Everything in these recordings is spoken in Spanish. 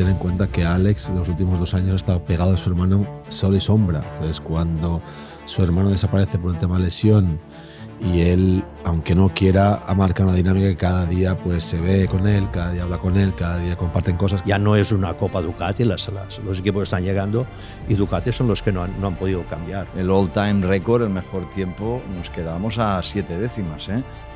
ten en cuenta que Alex en los últimos 2 años ha estado pegado a su hermano sol y sombra. Entonces, cuando su hermano desaparece por el tema de lesión y él, aunque no quiera, ha marcado una dinámica que cada día pues se ve con él, cada día habla con él, cada día comparten cosas. Ya no es una Copa Ducati, los equipos están llegando y Ducati son los que no han podido cambiar. El all-time record, el mejor tiempo, nos quedamos a 7 décimas,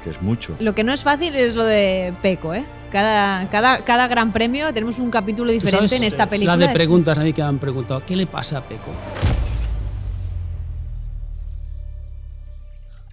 que es mucho. Lo que no es fácil es lo de Pecco, ¿eh? Cada gran premio tenemos un capítulo diferente. ¿Sabes? En esta película. La de preguntas a mí que me han preguntado, ¿qué le pasa a Pecco?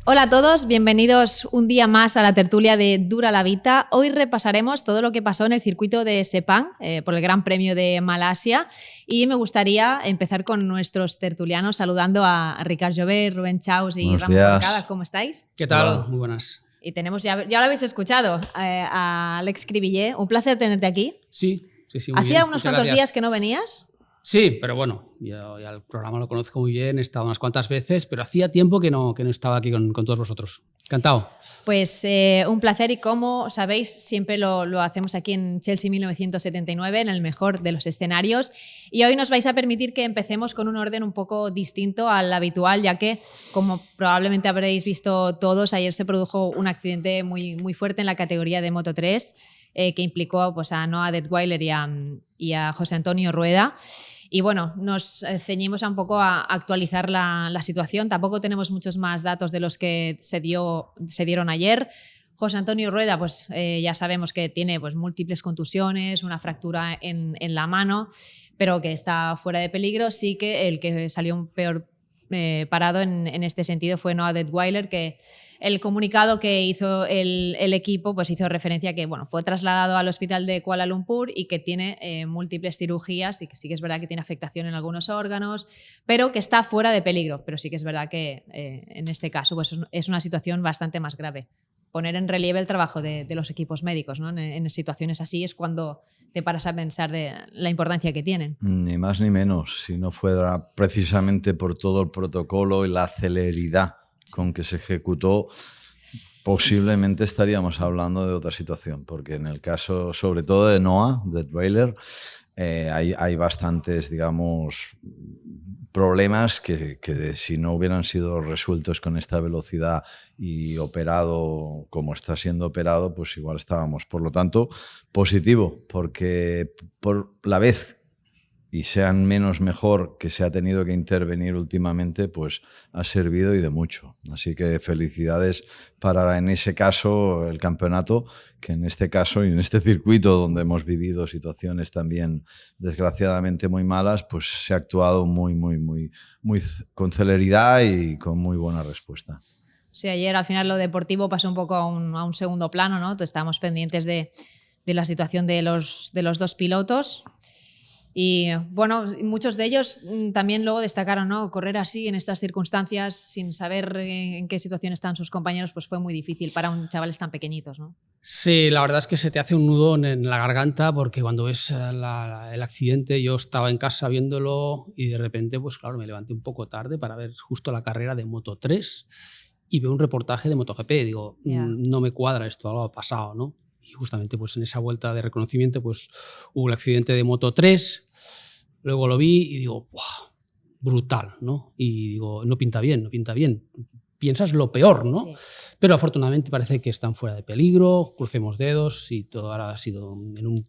Hola a todos, bienvenidos un día más a la tertulia de Dura la Vita. Hoy repasaremos todo lo que pasó en el circuito de Sepang por el Gran Premio de Malasia y me gustaría empezar con nuestros tertulianos saludando a Ricard Jové, Rubén Chaus y Buenos Ramón días. Forcada. ¿Cómo estáis? ¿Qué tal? Hola. Muy buenas. Y tenemos ya lo habéis escuchado, a Alex Cribillé. Un placer tenerte aquí. Sí, muy Hacía bien. unos Muchas cuantos gracias. días que no venías. Sí, pero bueno, yo ya el programa lo conozco muy bien, he estado unas cuantas veces, pero hacía tiempo que no estaba aquí con todos vosotros. Encantado. Pues un placer y como sabéis siempre lo hacemos aquí en Chelsea 1979 en el mejor de los escenarios y hoy nos vais a permitir que empecemos con un orden un poco distinto al habitual ya que como probablemente habréis visto todos ayer se produjo un accidente muy, muy fuerte en la categoría de Moto3 que implicó pues, a Noah Detweiler y a José Antonio Rueda. Y bueno, nos ceñimos un poco a actualizar la situación. Tampoco tenemos muchos más datos de los que se dieron ayer. José Antonio Rueda, pues ya sabemos que tiene pues, múltiples contusiones, una fractura en la mano, pero que está fuera de peligro. Sí que el que salió peor parado en este sentido fue Noah Detweiler, que el comunicado que hizo el equipo pues hizo referencia a que bueno, fue trasladado al hospital de Kuala Lumpur y que tiene múltiples cirugías y que sí que es verdad que tiene afectación en algunos órganos, pero que está fuera de peligro. Pero sí que es verdad que en este caso pues, es una situación bastante más grave. Poner en relieve el trabajo de los equipos médicos, ¿no? En situaciones así es cuando te paras a pensar de la importancia que tienen. Ni más ni menos, si no fuera precisamente por todo el protocolo y la celeridad con que se ejecutó, posiblemente estaríamos hablando de otra situación, porque en el caso sobre todo de Noah Detweiler hay bastantes, digamos, problemas que si no hubieran sido resueltos con esta velocidad y operado como está siendo operado, pues igual estábamos. Por lo tanto, positivo, porque por la vez y sean menos mejor que se ha tenido que intervenir últimamente, pues ha servido y de mucho. Así que felicidades para, en ese caso, el campeonato, que en este caso y en este circuito donde hemos vivido situaciones también desgraciadamente muy malas, pues se ha actuado muy con celeridad y con muy buena respuesta. Sí, ayer al final lo deportivo pasó un poco a un segundo plano, ¿no? Estábamos pendientes de la situación de los dos pilotos. Y bueno, muchos de ellos también luego destacaron, ¿no? Correr así en estas circunstancias sin saber en qué situación están sus compañeros, pues fue muy difícil para un chavales tan pequeñitos, ¿no? Sí, la verdad es que se te hace un nudo en la garganta porque cuando ves el accidente, yo estaba en casa viéndolo y de repente, pues claro, me levanté un poco tarde para ver justo la carrera de Moto3 y veo un reportaje de MotoGP. Digo, no me cuadra esto, algo ha pasado, ¿no? Y justamente pues en esa vuelta de reconocimiento pues hubo el accidente de Moto3, luego lo vi y digo, ¡wow! Brutal, ¿no? Y digo, no pinta bien. Piensas lo peor, ¿no? Sí. Pero afortunadamente parece que están fuera de peligro, crucemos dedos y todo ahora ha sido en un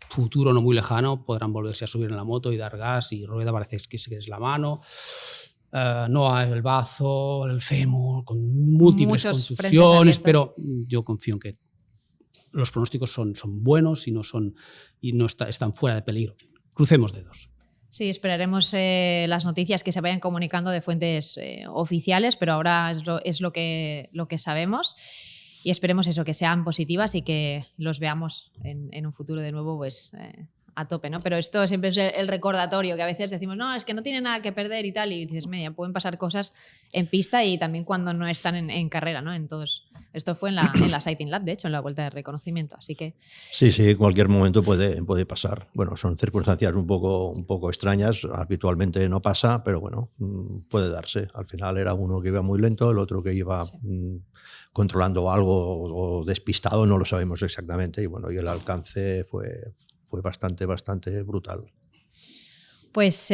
futuro no muy lejano, podrán volverse a subir en la moto y dar gas y Rueda parece que es la mano. Noah el bazo, el fémur, con múltiples Muchos contusiones, pero yo confío en que los pronósticos son buenos y no están fuera de peligro. Crucemos dedos. Sí, esperaremos las noticias que se vayan comunicando de fuentes oficiales, pero ahora es lo que sabemos y esperemos eso, que sean positivas y que los veamos en un futuro de nuevo pues, a tope, ¿no? Pero esto siempre es el recordatorio, que a veces decimos, no, es que no tiene nada que perder y tal, y dices, media, pueden pasar cosas en pista y también cuando no están en carrera, ¿no? En todos. Esto fue en la Sighting Lab, de hecho, en la vuelta de reconocimiento, así que... Sí, en cualquier momento puede pasar. Bueno, son circunstancias un poco extrañas, habitualmente no pasa, pero bueno, puede darse. Al final era uno que iba muy lento, el otro que iba controlando algo o despistado, no lo sabemos exactamente, y bueno, y el alcance fue fue bastante brutal. Pues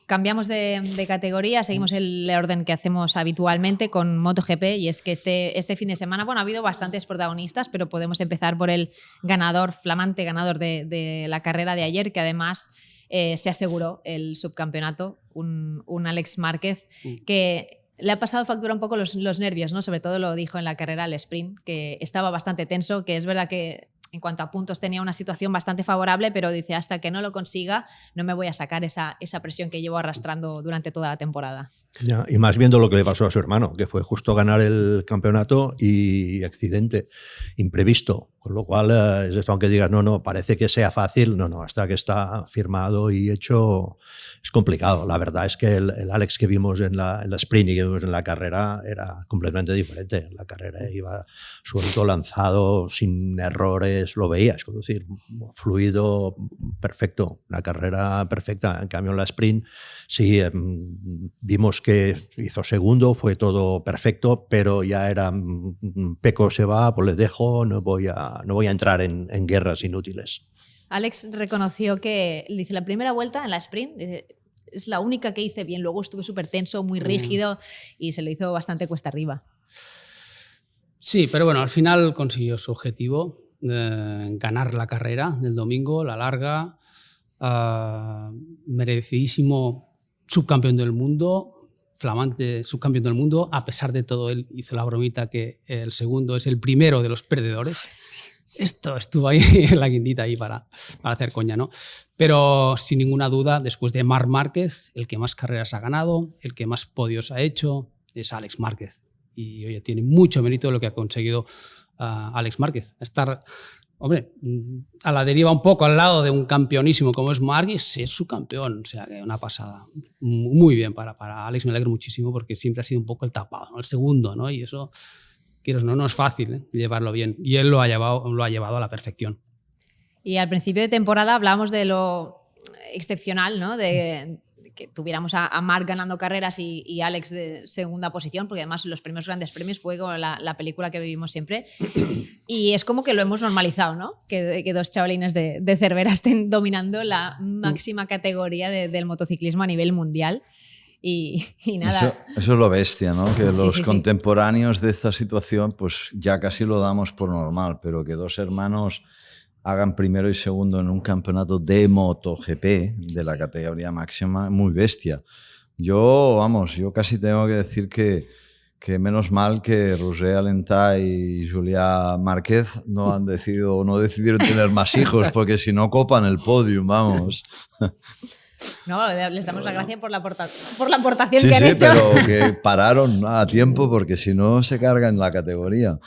cambiamos de categoría, seguimos el orden que hacemos habitualmente con MotoGP, y es que este fin de semana, bueno, ha habido bastantes protagonistas, pero podemos empezar por el flamante ganador de la carrera de ayer, que además se aseguró el subcampeonato, un Alex Márquez que le ha pasado factura un poco los nervios, ¿no? Sobre todo lo dijo en la carrera al sprint, que estaba bastante tenso, que es verdad que en cuanto a puntos tenía una situación bastante favorable, pero dice, hasta que no lo consiga no me voy a sacar esa presión que llevo arrastrando durante toda la temporada. Ya, y más viendo lo que le pasó a su hermano, que fue justo ganar el campeonato y accidente imprevisto, con lo cual es esto, aunque digas no, parece que sea fácil, no, hasta que está firmado y hecho es complicado. La verdad es que el Alex que vimos en la sprint y que vimos en la carrera era completamente diferente. En la carrera iba suelto, lanzado, sin errores, lo veías, es decir, fluido, perfecto, una carrera perfecta. En cambio en la sprint sí, vimos que hizo segundo, fue todo perfecto, pero ya era Peco se va, pues le dejo, no voy a entrar en guerras inútiles. Alex reconoció que, dice, la primera vuelta en la sprint, dice, es la única que hice bien, luego estuve súper tenso, muy rígido y se lo hizo bastante cuesta arriba. Sí, pero bueno, al final consiguió su objetivo, ganar la carrera del domingo, la larga, merecidísimo subcampeón del mundo, flamante subcampeón del mundo. A pesar de todo, él hizo la bromita que el segundo es el primero de los perdedores. Esto estuvo ahí en la quintita ahí para hacer coña, ¿no? Pero sin ninguna duda, después de Marc Márquez, el que más carreras ha ganado, el que más podios ha hecho, es Alex Márquez. Y oye, tiene mucho mérito lo que ha conseguido Alex Márquez. Estar, hombre, a la deriva un poco al lado de un campeonísimo como es Márquez, es su campeón. O sea, que una pasada. Muy bien para Alex, me alegro muchísimo porque siempre ha sido un poco el tapado, ¿no? El segundo, ¿no? Y eso, no es fácil llevarlo bien. Y él lo ha llevado a la perfección. Y al principio de temporada hablábamos de lo excepcional, ¿no? De que tuviéramos a Marc ganando carreras y Alex de segunda posición, porque además los primeros grandes premios fue como la película que vivimos siempre. Y es como que lo hemos normalizado, ¿no? Que dos chavalines de Cervera estén dominando la máxima categoría del motociclismo a nivel mundial. Y nada. Eso es lo bestia, ¿no? Que los contemporáneos de esta situación, pues ya casi lo damos por normal, pero que dos hermanos hagan primero y segundo en un campeonato de MotoGP de la categoría máxima, muy bestia. Yo casi tengo que decir que menos mal que Roger Alentà y Julià Márquez no decidieron tener más hijos, porque si no copan el podium, vamos. No, les damos la gracia por la aportación que han hecho. Sí, pero que pararon a tiempo, porque si no se cargan la categoría.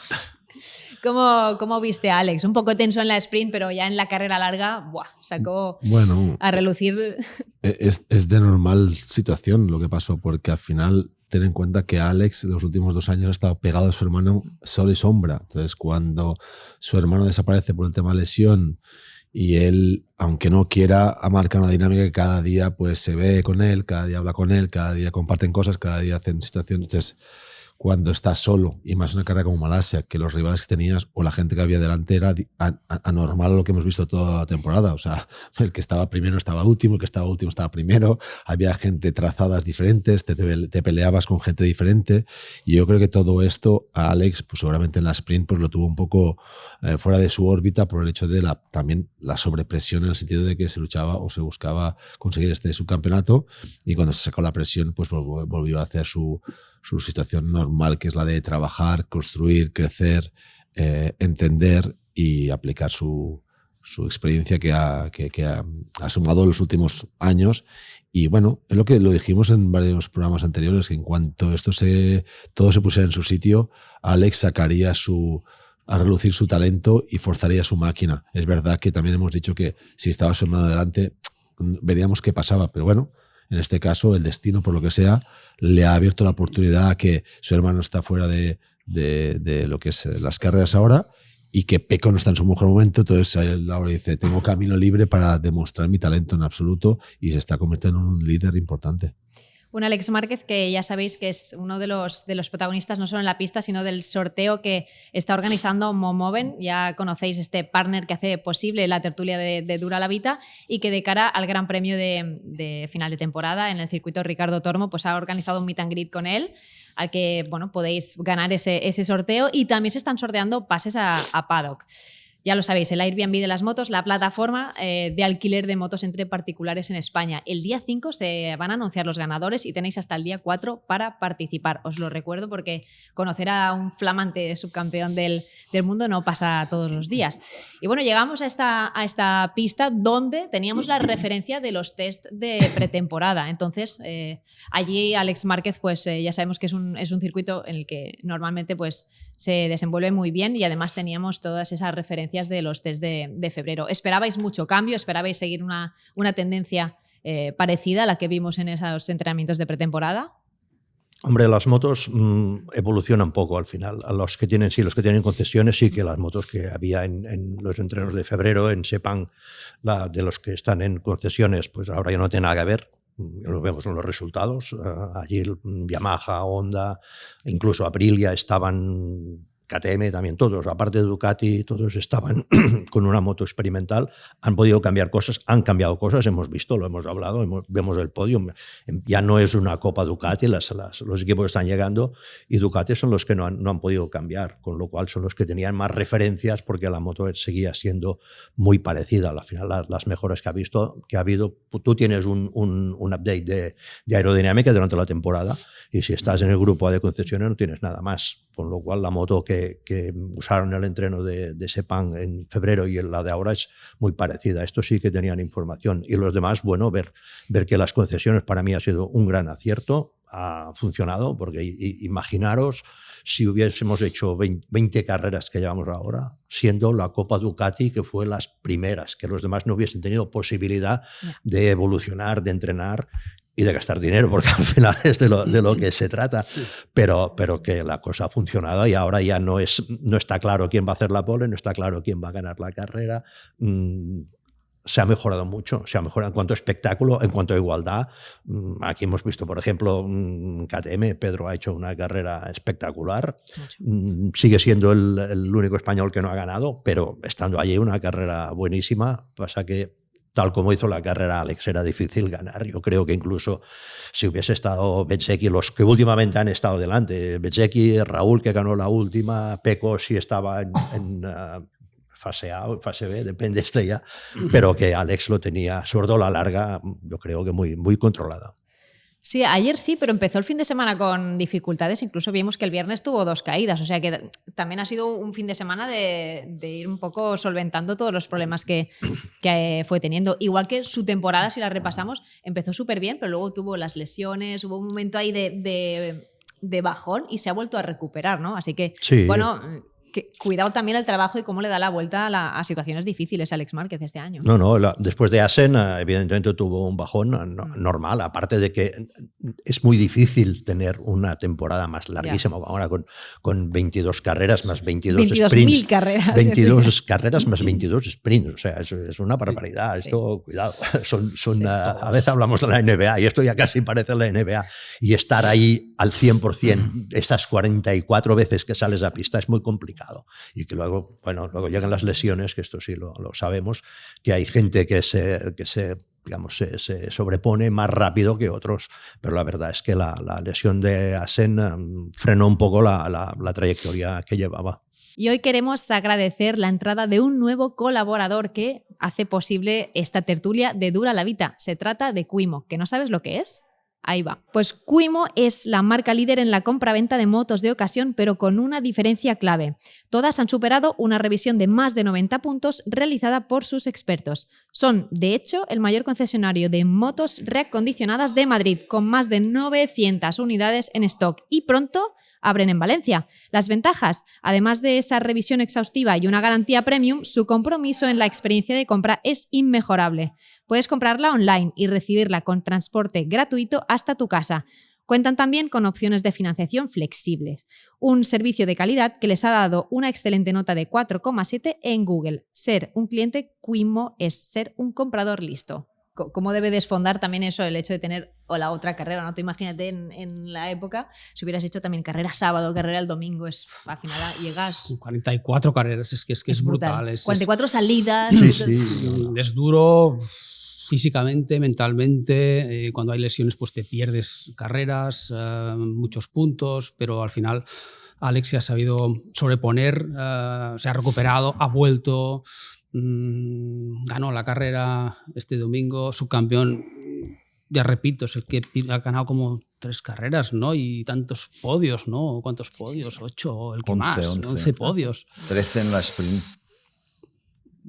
¿Cómo viste a Alex? Un poco tenso en la sprint, pero ya en la carrera larga, sacó a relucir. Es de normal situación lo que pasó, porque al final ten en cuenta que Alex los últimos 2 años ha estado pegado a su hermano sol y sombra. Entonces, cuando su hermano desaparece por el tema lesión y él, aunque no quiera, marca una dinámica que cada día pues se ve con él, cada día habla con él, cada día comparten cosas, cada día hacen situaciones. Entonces, cuando estás solo, y más una carrera como Malasia, que los rivales que tenías o la gente que había delante era anormal a lo que hemos visto toda la temporada. O sea, el que estaba primero estaba último, el que estaba último estaba primero, había gente trazadas diferentes, te peleabas con gente diferente, y yo creo que todo esto a Alex, pues seguramente en la sprint, pues lo tuvo un poco fuera de su órbita por el hecho de también la sobrepresión, en el sentido de que se luchaba o se buscaba conseguir este subcampeonato, y cuando se sacó la presión, pues volvió a hacer su situación normal, que es la de trabajar, construir, crecer, entender y aplicar su experiencia que ha sumado en los últimos años. Y bueno, es lo que lo dijimos en varios programas anteriores, que en cuanto todo se pusiera en su sitio, Alex sacaría a relucir su talento y forzaría su máquina. Es verdad que también hemos dicho que si estaba su hermano delante, veríamos qué pasaba, pero bueno, en este caso el destino, por lo que sea, le ha abierto la oportunidad a que su hermano está fuera de lo que es las carreras ahora, y que Peco no está en su mejor momento. Entonces él ahora dice, tengo camino libre para demostrar mi talento en absoluto, y se está convirtiendo en un líder importante. Un Alex Márquez que ya sabéis que es uno de los protagonistas no solo en la pista, sino del sorteo que está organizando Momoven. Ya conocéis este partner que hace posible la tertulia de Dura la Vita y que de cara al Gran Premio de final de temporada en el circuito Ricardo Tormo pues ha organizado un meet and greet con él al que bueno, podéis ganar ese sorteo y también se están sorteando pases a Paddock. Ya lo sabéis, el Airbnb de las motos, la plataforma de alquiler de motos entre particulares en España. El día 5 se van a anunciar los ganadores y tenéis hasta el día 4 para participar. Os lo recuerdo porque conocer a un flamante subcampeón del mundo no pasa todos los días. Y bueno, llegamos a esta pista donde teníamos la referencia de los test de pretemporada. Entonces, allí Alex Márquez, pues ya sabemos que es un circuito en el que normalmente pues, se desenvuelve muy bien y además teníamos todas esas referencias de los test de febrero. ¿Esperabais mucho cambio? ¿Esperabais seguir una tendencia parecida a la que vimos en esos entrenamientos de pretemporada? Hombre, las motos evolucionan poco al final. A los que tienen concesiones, sí que las motos que había en los entrenos de febrero en Sepang, de los que están en concesiones, pues ahora ya no tiene nada que ver. Lo vemos en los resultados. Allí Yamaha, Honda, incluso Aprilia estaban, KTM también, todos, aparte de Ducati, todos estaban con una moto experimental, han podido cambiar cosas, han cambiado cosas, hemos visto, lo hemos hablado, vemos el podio, ya no es una Copa Ducati, los equipos están llegando y Ducati son los que no han podido cambiar, con lo cual son los que tenían más referencias porque la moto seguía siendo muy parecida. Al final las mejoras que ha habido, tú tienes un update de aerodinámica durante la temporada y si estás en el grupo de concesiones no tienes nada más. Con lo cual la moto que usaron en el entreno de Sepang en febrero y la de ahora es muy parecida. Esto sí que tenían información. Y los demás, bueno, ver que las concesiones para mí ha sido un gran acierto, ha funcionado, porque imaginaros si hubiésemos hecho 20 carreras que llevamos ahora, siendo la Copa Ducati, que fue las primeras, que los demás no hubiesen tenido posibilidad de evolucionar, de entrenar y de gastar dinero, porque al final es de lo que se trata, pero que la cosa ha funcionado y ahora ya no está claro quién va a hacer la pole, no está claro quién va a ganar la carrera. Se ha mejorado mucho, se ha mejorado en cuanto a espectáculo, en cuanto a igualdad. Aquí hemos visto, por ejemplo, KTM, Pedro ha hecho una carrera espectacular, sigue siendo el único español que no ha ganado, pero estando allí una carrera buenísima. Pasa que tal como hizo la carrera Alex, era difícil ganar. Yo creo que incluso si hubiese estado Bezzecchi, los que últimamente han estado delante, Bezzecchi, Raúl, que ganó la última, Pecco sí estaba en fase A o fase B, depende ya, pero que Alex lo tenía, sobre todo la larga, yo creo que muy, muy controlada. Sí, ayer sí, pero empezó el fin de semana con dificultades. Incluso vimos que el viernes tuvo 2 caídas. O sea que también ha sido un fin de semana de ir un poco solventando todos los problemas que fue teniendo. Igual que su temporada, si la repasamos, empezó súper bien, pero luego tuvo las lesiones, hubo un momento ahí de bajón y se ha vuelto a recuperar, ¿no? Así que, sí. Bueno, cuidado también el trabajo y cómo le da la vuelta a situaciones difíciles a Alex Márquez este año. No, después de Assen evidentemente tuvo un bajón normal, aparte de que es muy difícil tener una temporada más larguísima, ahora con 22 carreras más 22 sprints. 22.000 carreras. 22 carreras más 22 sprints, o sea, es una barbaridad. Sí, esto, cuidado, a veces hablamos de la NBA y esto ya casi parece la NBA, y estar ahí al 100%, estas 44 veces que sales a pista es muy complicado. Y que luego llegan las lesiones, que esto sí lo sabemos, que hay gente que se sobrepone más rápido que otros, pero la verdad es que la lesión de Assen frenó un poco la trayectoria que llevaba. Y hoy queremos agradecer la entrada de un nuevo colaborador que hace posible esta tertulia de Dura la Vita. Se trata de Quimo, ¿que no sabes lo que es? Ahí va. Pues Quimo es la marca líder en la compra-venta de motos de ocasión, pero con una diferencia clave. Todas han superado una revisión de más de 90 puntos realizada por sus expertos. Son, de hecho, el mayor concesionario de motos reacondicionadas de Madrid, con más de 900 unidades en stock, y pronto abren en Valencia. Las ventajas, además de esa revisión exhaustiva y una garantía premium, su compromiso en la experiencia de compra es inmejorable. Puedes comprarla online y recibirla con transporte gratuito hasta tu casa. Cuentan también con opciones de financiación flexibles. Un servicio de calidad que les ha dado una excelente nota de 4,7 en Google. Ser un cliente Quimo es ser un comprador listo. cómo debe desfondar también eso, el hecho de tener o la otra carrera, ¿no? Tú imagínate en la época, si hubieras hecho también carrera sábado, carrera el domingo, al final llegas... 44 carreras, es que es brutal. 44 salidas. Es duro físicamente, mentalmente. Cuando hay lesiones, pues te pierdes carreras, muchos puntos, pero al final Alex se ha sabido sobreponer, se ha recuperado, ha vuelto, ganó la carrera este domingo, subcampeón, ya repito, es el que ha ganado como 3 carreras, ¿no? Y tantos podios, ¿no? ¿Cuántos podios? 8, el que 11 podios. 13 en la sprint.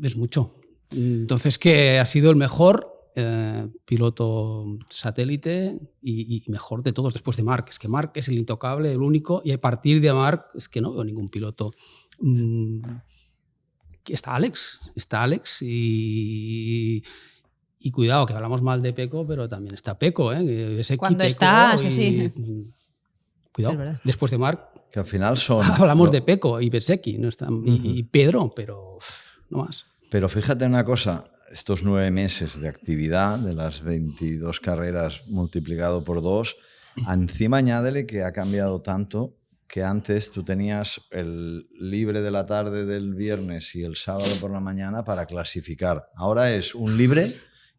Es mucho. Entonces, que ha sido el mejor piloto satélite y mejor de todos después de Marc. Es que Marc es el intocable, el único, y a partir de Marc es que no veo ningún piloto. Está Alex y cuidado, que hablamos mal de Pecco, pero también está Pecco, ¿eh? Cuando está, sí. Cuidado, es después de Marc. Que al final son... Hablamos de Pecco y Bezzecchi, ¿no? Y Pedro, pero no más. Pero fíjate una cosa, estos 9 meses de actividad, de las 22 carreras multiplicado por 2, encima añádele que ha cambiado tanto que antes tú tenías el libre de la tarde del viernes y el sábado por la mañana para clasificar. Ahora es un libre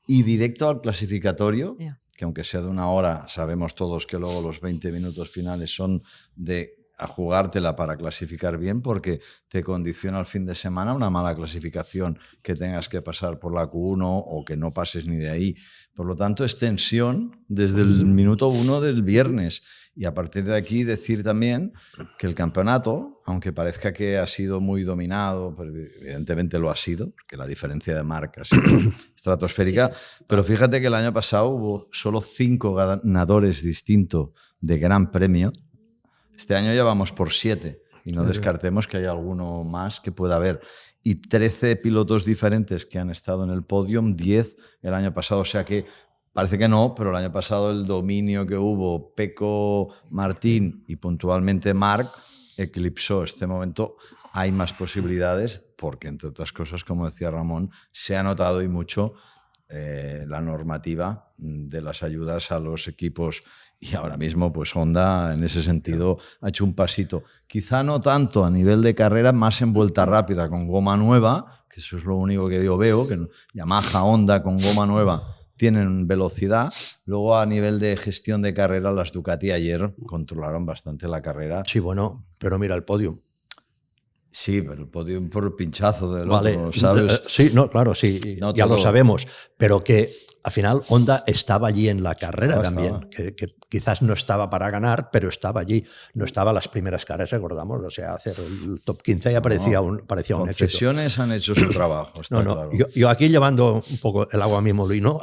y directo al clasificatorio, que aunque sea de 1 hora, sabemos todos que luego los 20 minutos finales son de a jugártela para clasificar bien, porque te condiciona el fin de semana una mala clasificación, que tengas que pasar por la Q1 o que no pases ni de ahí. Por lo tanto, es tensión desde el minuto 1 del viernes. Y a partir de aquí decir también que el campeonato, aunque parezca que ha sido muy dominado, pues evidentemente lo ha sido, porque la diferencia de marca ha sido estratosférica, pero fíjate que el año pasado hubo solo 5 ganadores distintos de Gran Premio. Este año ya vamos por 7 y no descartemos que haya alguno más que pueda haber. Y 13 pilotos diferentes que han estado en el podium, 10 el año pasado. O sea que parece que no, pero el año pasado el dominio que hubo Pecco, Martín y puntualmente Marc eclipsó. Este momento hay más posibilidades porque, entre otras cosas, como decía Ramón, se ha notado y mucho la normativa de las ayudas a los equipos. Y ahora mismo, pues Honda, en ese sentido, ha hecho un pasito. Quizá no tanto a nivel de carrera, más en vuelta rápida, con goma nueva, que eso es lo único que yo veo, que Yamaha, Honda con goma nueva tienen velocidad. Luego, a nivel de gestión de carrera, las Ducati ayer controlaron bastante la carrera. Sí, bueno, pero mira el podium. Sí, pero el podium por pinchazo del otro, ¿sabes? Sí, no, claro, sí, no ya todo. Lo sabemos, pero que al final Honda estaba allí en la carrera también, que quizás no estaba para ganar, pero estaba allí. No estaba las primeras carreras, recordamos, o sea, hacer el top 15 ya parecía un éxito. Concesiones han hecho su trabajo, está claro. Yo aquí llevando un poco el agua a mi molino,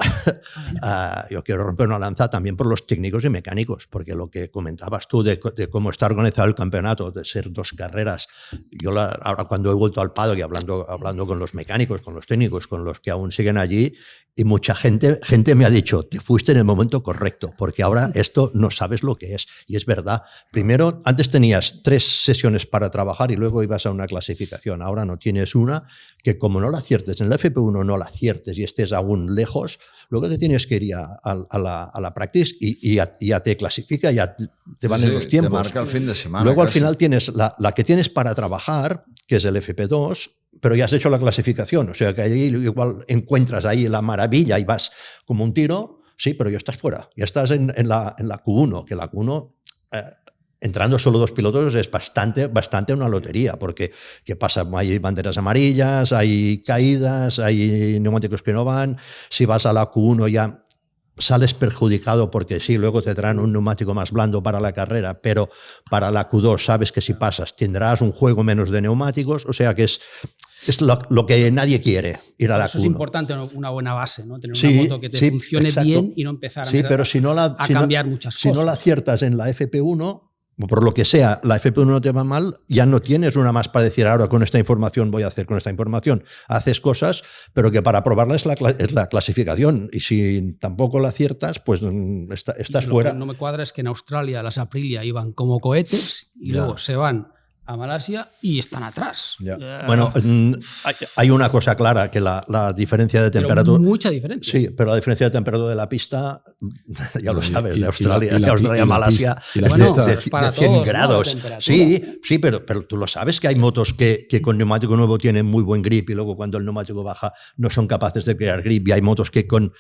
yo quiero romper una lanza también por los técnicos y mecánicos, porque lo que comentabas tú de cómo está organizado el campeonato, de ser 2 carreras, yo ahora cuando he vuelto al paddock y hablando con los mecánicos, con los técnicos, con los que aún siguen allí, y mucha gente me ha dicho, te fuiste en el momento correcto, porque ahora esto no sabes lo que es. Y es verdad. Primero, antes tenías 3 sesiones para trabajar y luego ibas a una clasificación. Ahora no tienes una, que como no la aciertes, en la FP1 no la aciertes y estés aún lejos, luego te tienes que ir a la practice y ya te clasifica, ya te van en los tiempos. Te marca el fin de semana. Luego al final tienes la que tienes para trabajar, que es el FP2, pero ya has hecho la clasificación, o sea que ahí igual encuentras ahí la maravilla y vas como un tiro, sí, pero ya estás fuera, ya estás en la Q1, que la Q1, entrando solo 2 pilotos es bastante una lotería, porque ¿qué pasa? Hay banderas amarillas, hay caídas, hay neumáticos que no van, si vas a la Q1 ya sales perjudicado porque sí, luego te traen un neumático más blando para la carrera, pero para la Q2 sabes que si pasas tendrás un juego menos de neumáticos, o sea que es lo que nadie quiere, ir a la Q1. Eso es importante, una buena base, ¿no? Tener una moto que te funcione bien y no empezar a cambiar muchas cosas. Si no la aciertas en la FP1, por lo que sea, la FP1 no te va mal, ya no tienes una más para decir ahora con esta información voy a hacer con esta información. Haces cosas, pero que para probarla es la clasificación. Y si tampoco la aciertas, pues estás fuera. Lo que no me cuadra es que en Australia las Aprilia iban como cohetes y luego se van a Malasia y están atrás. Ya. Bueno, hay una cosa clara, que la diferencia de temperatura... Pero mucha diferencia. Sí, pero la diferencia de temperatura de la pista, ya lo sabes, de Australia, y la de Australia a Malasia, y la es pista- de para 100 todos, ¿no? grados. La temperatura. Sí, pero tú lo sabes que hay motos que con neumático nuevo tienen muy buen grip y luego cuando el neumático baja no son capaces de crear grip, y hay motos que con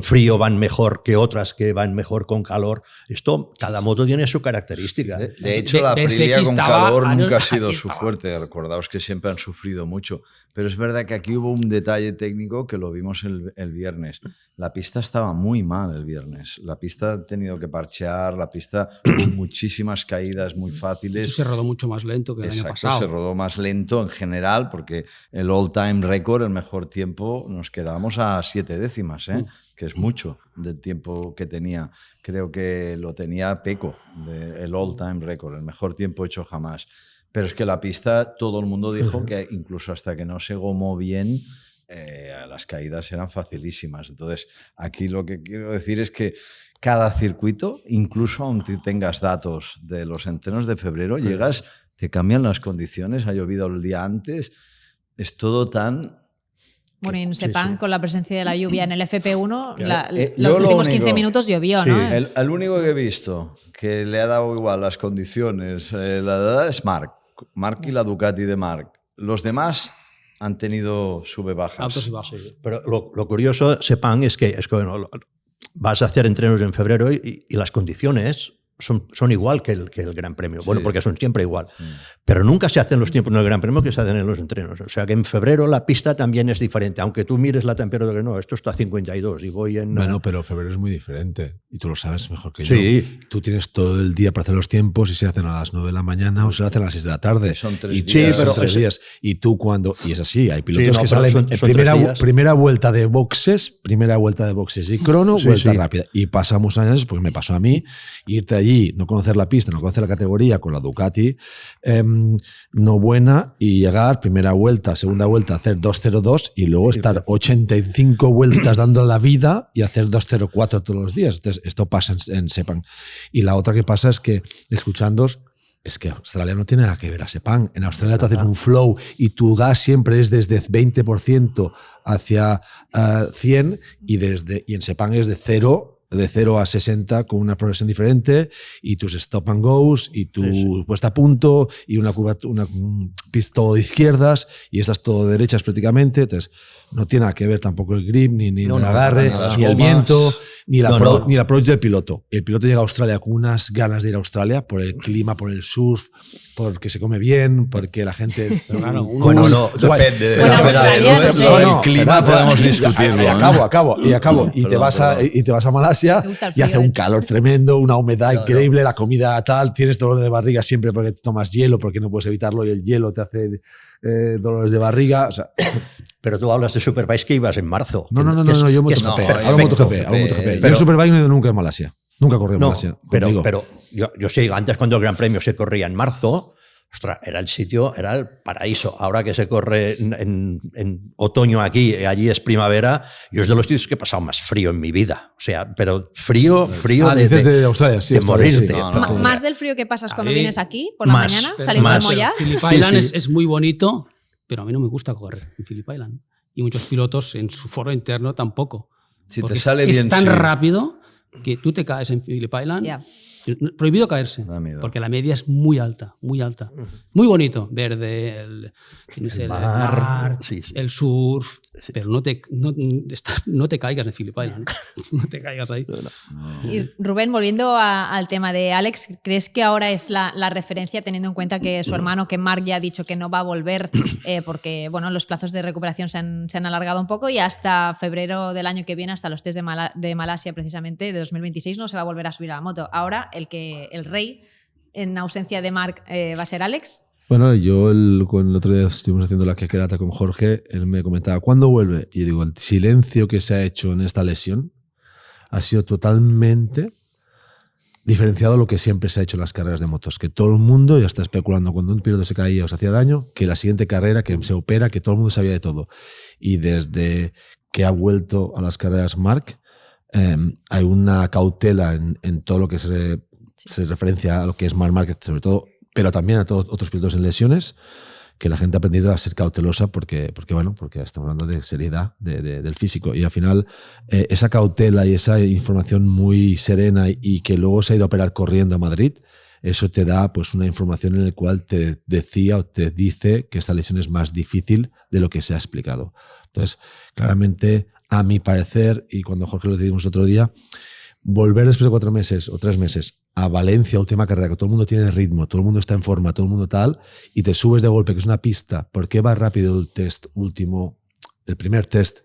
frío van mejor que otras que van mejor con calor. Esto, cada moto tiene su característica. De hecho, la BSX Aprilia con estaba- calor nunca ha aquí sido su estaba. fuerte. Recordaos que siempre han sufrido mucho. Pero es verdad que aquí hubo un detalle técnico que lo vimos el viernes. La pista estaba muy mal el viernes. La pista ha tenido que parchear, la pista hubo muchísimas caídas muy fáciles. Eso se rodó mucho más lento que el año Exacto, pasado. se rodó más lento en general porque el all-time record, el mejor tiempo, nos quedamos a 7 décimas, que es mucho del tiempo que tenía. Creo que lo tenía Pecco, el all-time record, el mejor tiempo hecho jamás. Pero es que la pista, todo el mundo dijo que incluso hasta que no se gomó bien, las caídas eran facilísimas. Entonces, aquí lo que quiero decir es que cada circuito, incluso aunque tengas datos de los entrenos de febrero, llegas, te cambian las condiciones, ha llovido el día antes, es todo tan... Bueno, y en Sepang, con la presencia de la lluvia en el FP1, yo los lo últimos único- 15 minutos llovió, Sí, ¿no? El único que he visto que le ha dado igual las condiciones, la edad, es Marc y la Ducati de Marc. Los demás han tenido sube-bajas. Altos y bajos. Sí, pero lo curioso, Sepang, es que bueno, vas a hacer entrenos en febrero y las condiciones son igual que el Gran Premio. Bueno, porque son siempre igual. Pero nunca se hacen los tiempos en el Gran Premio que se hacen en los entrenos. O sea que en febrero la pista también es diferente. Aunque tú mires la temperatura, que no, esto está a 52 y voy en... Bueno, pero febrero es muy diferente y tú lo sabes mejor que Sí. yo. Tú tienes todo el día para hacer los tiempos y se hacen a las 9 de la mañana o se hacen a las 6 de la tarde. Son 3 y días. son pero 3 ese- días. Y tú cuando... Y es así, hay pilotos Sí, no, que pero salen son en 3 días. primera vuelta de boxes y crono, Sí, vuelta sí. rápida. Y pasamos años, porque me pasó a mí, irte allí, no conocer la pista, no conocer la categoría con la Ducati, no buena, y llegar primera vuelta, segunda vuelta, hacer 2.02 y luego estar 85 vueltas dando la vida y hacer 2.04 todos los días. Entonces, esto pasa en Sepang. Y la otra que pasa es que, escuchándos, es que Australia no tiene nada que ver a Sepang. En Australia te hacen un flow y tu gas siempre es desde 20% hacia 100 y en Sepang es de 0 a 60 con una progresión diferente y tus stop and goes y tu puesta a punto y una curva, un pista todo de izquierdas y estás todo de derechas prácticamente. Entonces no tiene nada que ver tampoco el grip, ni No, el no, agarre, nada. ni el Las viento, ni la No. ni el approach del piloto. El piloto llega a Australia con unas ganas de ir a Australia por el clima, por el surf, porque se come bien, porque la gente... claro, uno- Bueno, no, Depende. Bueno, australiano, sí. El clima podemos discutirlo. Y acabo. Y Perdón, te vas a Malasia Me gusta el y hace frío, un calor tremendo, una humedad increíble, la comida tal, tienes dolor de barriga siempre porque te tomas hielo, porque no puedes evitarlo y el hielo te hace dolores de barriga. O sea, Pero tú hablas de Superbike que ibas en marzo. no, yo que es MotoGP. no, Hablo MotoGP. Yo en Superbike no he ido nunca en Malasia. Nunca corrí en No, Malasia. pero contigo. yo sé, antes cuando el Gran Premio se corría en marzo, ostras, era el sitio, era el paraíso. Ahora que se corre en otoño aquí, allí es primavera, yo es de los sitios que he pasado más frío en mi vida. O sea, pero frío dices de Australia, sí. de Australia, morirte. sí. No. Más del frío que pasas cuando A mí, vienes aquí por la más, mañana, pero saliendo más. de Moya. Phillip Island es muy bonito, pero a mí no me gusta correr en Phillip Island. Y muchos pilotos en su foro interno tampoco. Si te Porque sale es bien, tan sí. rápido que tú te caes en Phillip Island. Ya. Prohibido caerse, Da miedo. porque la media es muy alta, muy alta. Muy bonito, verde, el mar, sí, sí. el surf, pero no te caigas en Phillip Island, no te caigas ahí. Y Rubén, volviendo al tema de Alex, ¿crees que ahora es la referencia teniendo en cuenta que su hermano, que Marc ya ha dicho que no va a volver porque bueno, los plazos de recuperación se han alargado un poco y hasta febrero del año que viene, hasta los test de Malasia precisamente, de 2026, no se va a volver a subir a la moto? Ahora el rey, en ausencia de Marc, va a ser Alex. Bueno, yo el otro día estuvimos haciendo la quequerata con Jorge, él me comentaba, ¿cuándo vuelve? Y yo digo, el silencio que se ha hecho en esta lesión ha sido totalmente diferenciado a lo que siempre se ha hecho en las carreras de motos, que todo el mundo ya está especulando cuando un piloto se caía o se hacía daño, que la siguiente carrera, que se opera, que todo el mundo sabía de todo. Y desde que ha vuelto a las carreras Marc, hay una cautela en todo lo que se referencia a lo que es Marc Márquez, sobre todo pero también a todos otros pilotos en lesiones, que la gente ha aprendido a ser cautelosa porque estamos hablando de seriedad del físico. Y al final, esa cautela y esa información muy serena y que luego se ha ido a operar corriendo a Madrid, eso te da pues una información en la cual te decía o te dice que esta lesión es más difícil de lo que se ha explicado. Entonces, claramente, a mi parecer, y cuando Jorge lo decidimos otro día, volver después de 4 meses o 3 meses a Valencia, última carrera, que todo el mundo tiene ritmo, todo el mundo está en forma, todo el mundo tal, y te subes de golpe, que es una pista, ¿por qué va rápido el test último, el primer test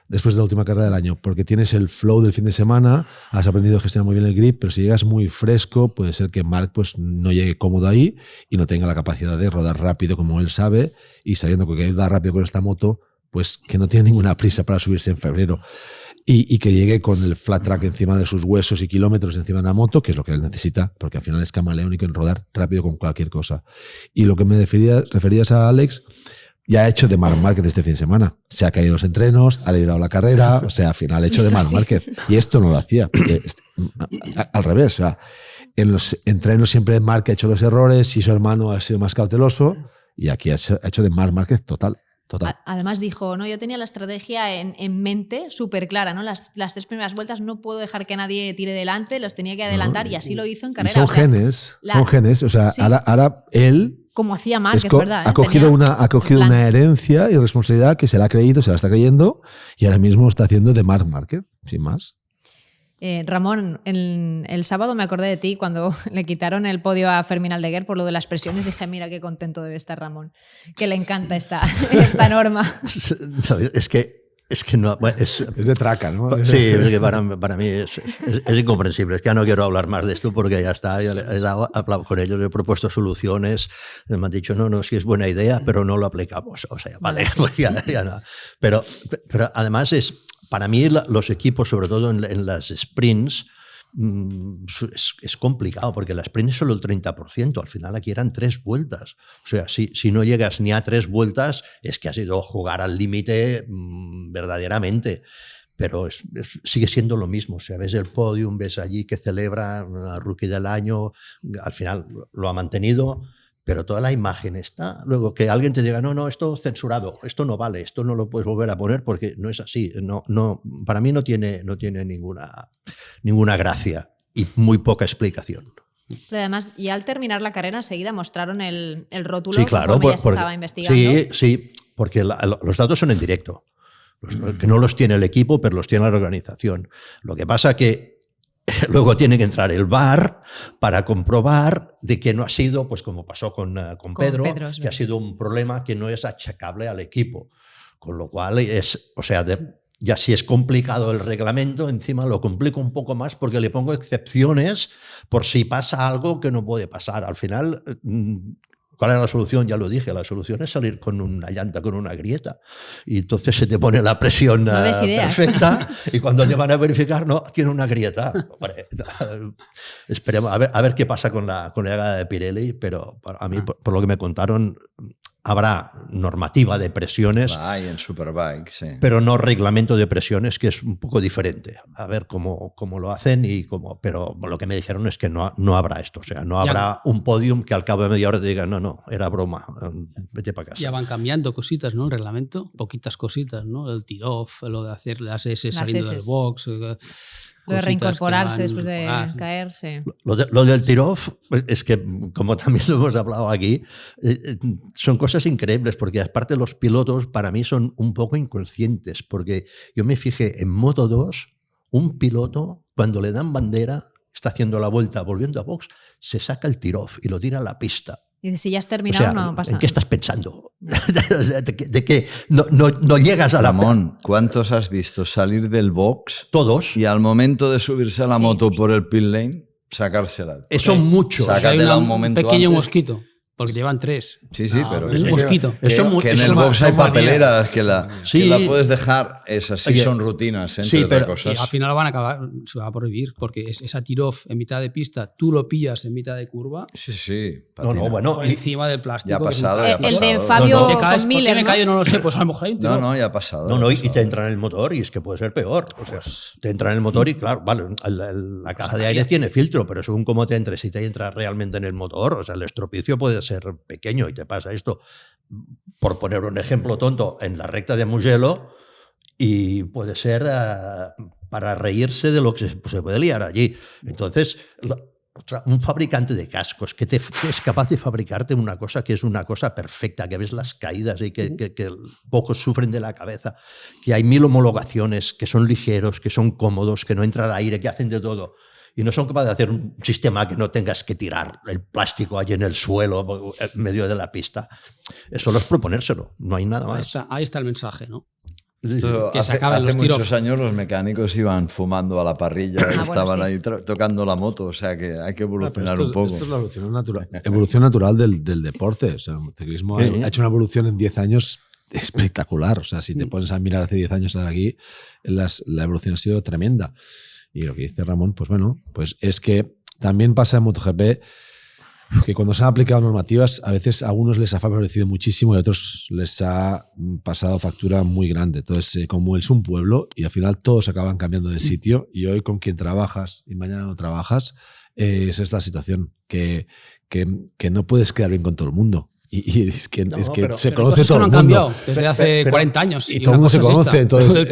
después de la última carrera del año? Porque tienes el flow del fin de semana, has aprendido a gestionar muy bien el grip, pero si llegas muy fresco, puede ser que Marc pues, no llegue cómodo ahí y no tenga la capacidad de rodar rápido como él sabe, y sabiendo que va rápido con esta moto, pues que no tiene ninguna prisa para subirse en febrero. Y que llegue con el flat track encima de sus huesos y kilómetros encima de la moto, que es lo que él necesita, porque al final es camaleónico en rodar rápido con cualquier cosa. Y lo que me referías a Alex, ya ha hecho de Marc Márquez este fin de semana. Se ha caído en los entrenos, ha liderado la carrera, o sea, al final ha hecho de Marc Márquez. Y esto no lo hacía, porque al revés, o sea, en los entrenos siempre Marc ha hecho los errores y su hermano ha sido más cauteloso, y aquí ha hecho de Marc Márquez total. Además dijo, no, yo tenía la estrategia en mente súper clara, ¿no? Las 3 primeras vueltas no puedo dejar que nadie tire delante, los tenía que adelantar, y así lo hizo en carrera. Son genes, o sea, sí. ahora él, como hacía Marc, es verdad. Ha cogido una herencia y responsabilidad que se la ha creído, se la está creyendo, y ahora mismo está haciendo de Marc Márquez, sin más. Ramón, el sábado me acordé de ti cuando le quitaron el podio a Fermín Aldeguer por lo de las presiones. Dije, mira qué contento debe estar Ramón, que le encanta esta norma. Es que no, es de traca, ¿no? Sí, es que para mí es incomprensible. Es que ya no quiero hablar más de esto porque ya está. Ya he hablado con ellos, he propuesto soluciones. Me han dicho, no, sí es buena idea, pero no lo aplicamos. O sea, vale, pues ya no. Pero además para mí los equipos, sobre todo en las sprints, es complicado porque la sprint es solo el 30%, al final aquí eran 3 vueltas. O sea, si no llegas ni a 3 vueltas es que has ido a jugar al límite verdaderamente. Pero sigue siendo lo mismo. O sea, ves el podium, ves allí que celebra a Rookie del Año, al final lo ha mantenido, pero toda la imagen está. Luego que alguien te diga, no, esto censurado, esto no vale, esto no lo puedes volver a poner porque no es así. No, para mí no tiene ninguna gracia y muy poca explicación. Pero además, ya al terminar la carrera enseguida mostraron el rótulo, sí, claro, conforme ya se estaba investigando. Sí, porque los datos son en directo. Que no los tiene el equipo, pero los tiene la organización. Lo que pasa que luego tiene que entrar el VAR para comprobar de que no ha sido, pues como pasó con Pedro, que ha sido un problema que no es achacable al equipo. Con lo cual ya si es complicado el reglamento, encima lo complico un poco más porque le pongo excepciones por si pasa algo que no puede pasar. Al final, ¿cuál era la solución? Ya lo dije, la solución es salir con una llanta, con una grieta. Y entonces se te pone la presión perfecta y cuando te van a verificar, no, tiene una grieta. Hombre, esperemos a ver qué pasa con la llegada de Pirelli, pero a mí, por lo que me contaron, habrá normativa de presiones, hay en Superbike, sí, pero no reglamento de presiones, que es un poco diferente. A ver cómo lo hacen pero lo que me dijeron es que no habrá esto, o sea, no habrá un podium que al cabo de media hora te diga no, era broma, vete para casa. Ya van cambiando cositas, ¿no? El reglamento, poquitas cositas, ¿no? El tee-off, lo de hacer las S saliendo del box. Lo de reincorporarse después de caer, sí. Lo del tee-off es que, como también lo hemos hablado aquí, son cosas increíbles, porque aparte los pilotos para mí son un poco inconscientes, porque yo me fijé en Moto2, un piloto cuando le dan bandera, está haciendo la vuelta, volviendo a box, se saca el tee-off y lo tira a la pista. Y si ya has terminado, o sea, no pasa nada. ¿En qué estás pensando? ¿De que no llegas a la... Ramón, ¿cuántos has visto salir del box? Todos. Y al momento de subirse a la moto por el pit lane, sacársela. Eso mucho. Sácatela un momento pequeño antes. mosquito. Porque llevan 3. Sí, sí, pero es un mosquito. que en el box hay papeleras que la puedes dejar, esas sí son rutinas, entre otras cosas. Y al final van a acabar, se va a prohibir, porque esa tee-off en mitad de pista, tú lo pillas en mitad de curva. Sí, bueno, por encima del plástico. Ya ha pasado, El de Fabio con Miller, me cayó, no lo sé, pues a lo mejor hay un tiro. No, ya ha pasado. Y te entra en el motor y es que puede ser peor. O sea, te entra en el motor y claro, vale, la caja de aire tiene filtro, pero según cómo te entres, si te entra realmente en el motor, o sea, el estropicio puede ser pequeño y te pasa esto. Por poner un ejemplo tonto, en la recta de Mugello, y puede ser para reírse de lo que se puede liar allí. Entonces, un fabricante de cascos que es capaz de fabricarte una cosa que es una cosa perfecta, que ves las caídas y que pocos sufren de la cabeza, que hay 1000 homologaciones, que son ligeros, que son cómodos, que no entra el aire, que hacen de todo. Y no son capaces de hacer un sistema que no tengas que tirar el plástico allí en el suelo, en medio de la pista. Eso es proponérselo, no hay nada más. Ahí está el mensaje, ¿no? Que se acaben los tiros. Hace muchos años los mecánicos iban fumando a la parrilla y estaban ahí tocando la moto, o sea que hay que evolucionar un poco. Esto es la evolución natural del deporte. O sea, el ciclismo ha hecho una evolución en 10 años espectacular. O sea, si te pones a mirar hace 10 años aquí, la evolución ha sido tremenda. Y lo que dice Ramón, pues bueno, pues es que también pasa en MotoGP que cuando se han aplicado normativas, a veces a algunos les ha favorecido muchísimo y a otros les ha pasado factura muy grande. Entonces, como es un pueblo y al final todos acaban cambiando de sitio y hoy con quien trabajas y mañana no trabajas, es esta situación que no puedes quedar bien con todo el mundo. Y es que se conoce todo el mundo. Cambiado desde hace 40 años. Y todo el mundo se conoce. Entonces,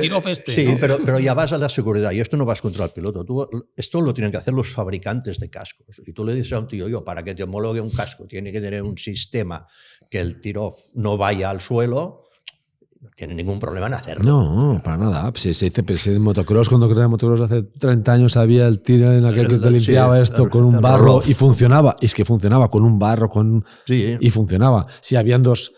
sí, ¿no? pero ya vas a la seguridad y esto no vas contra el piloto. Esto lo tienen que hacer los fabricantes de cascos. Y tú le dices a un tío, para que te homologue un casco tiene que tener un sistema que el tiro no vaya al suelo. No tiene ningún problema en hacerlo. No, para nada. Se dice en motocross, cuando creé motocross hace 30 años había el tiro en aquel que te limpiaba esto con un barro y funcionaba. Y es que funcionaba con un barro y funcionaba. Sí, habían dos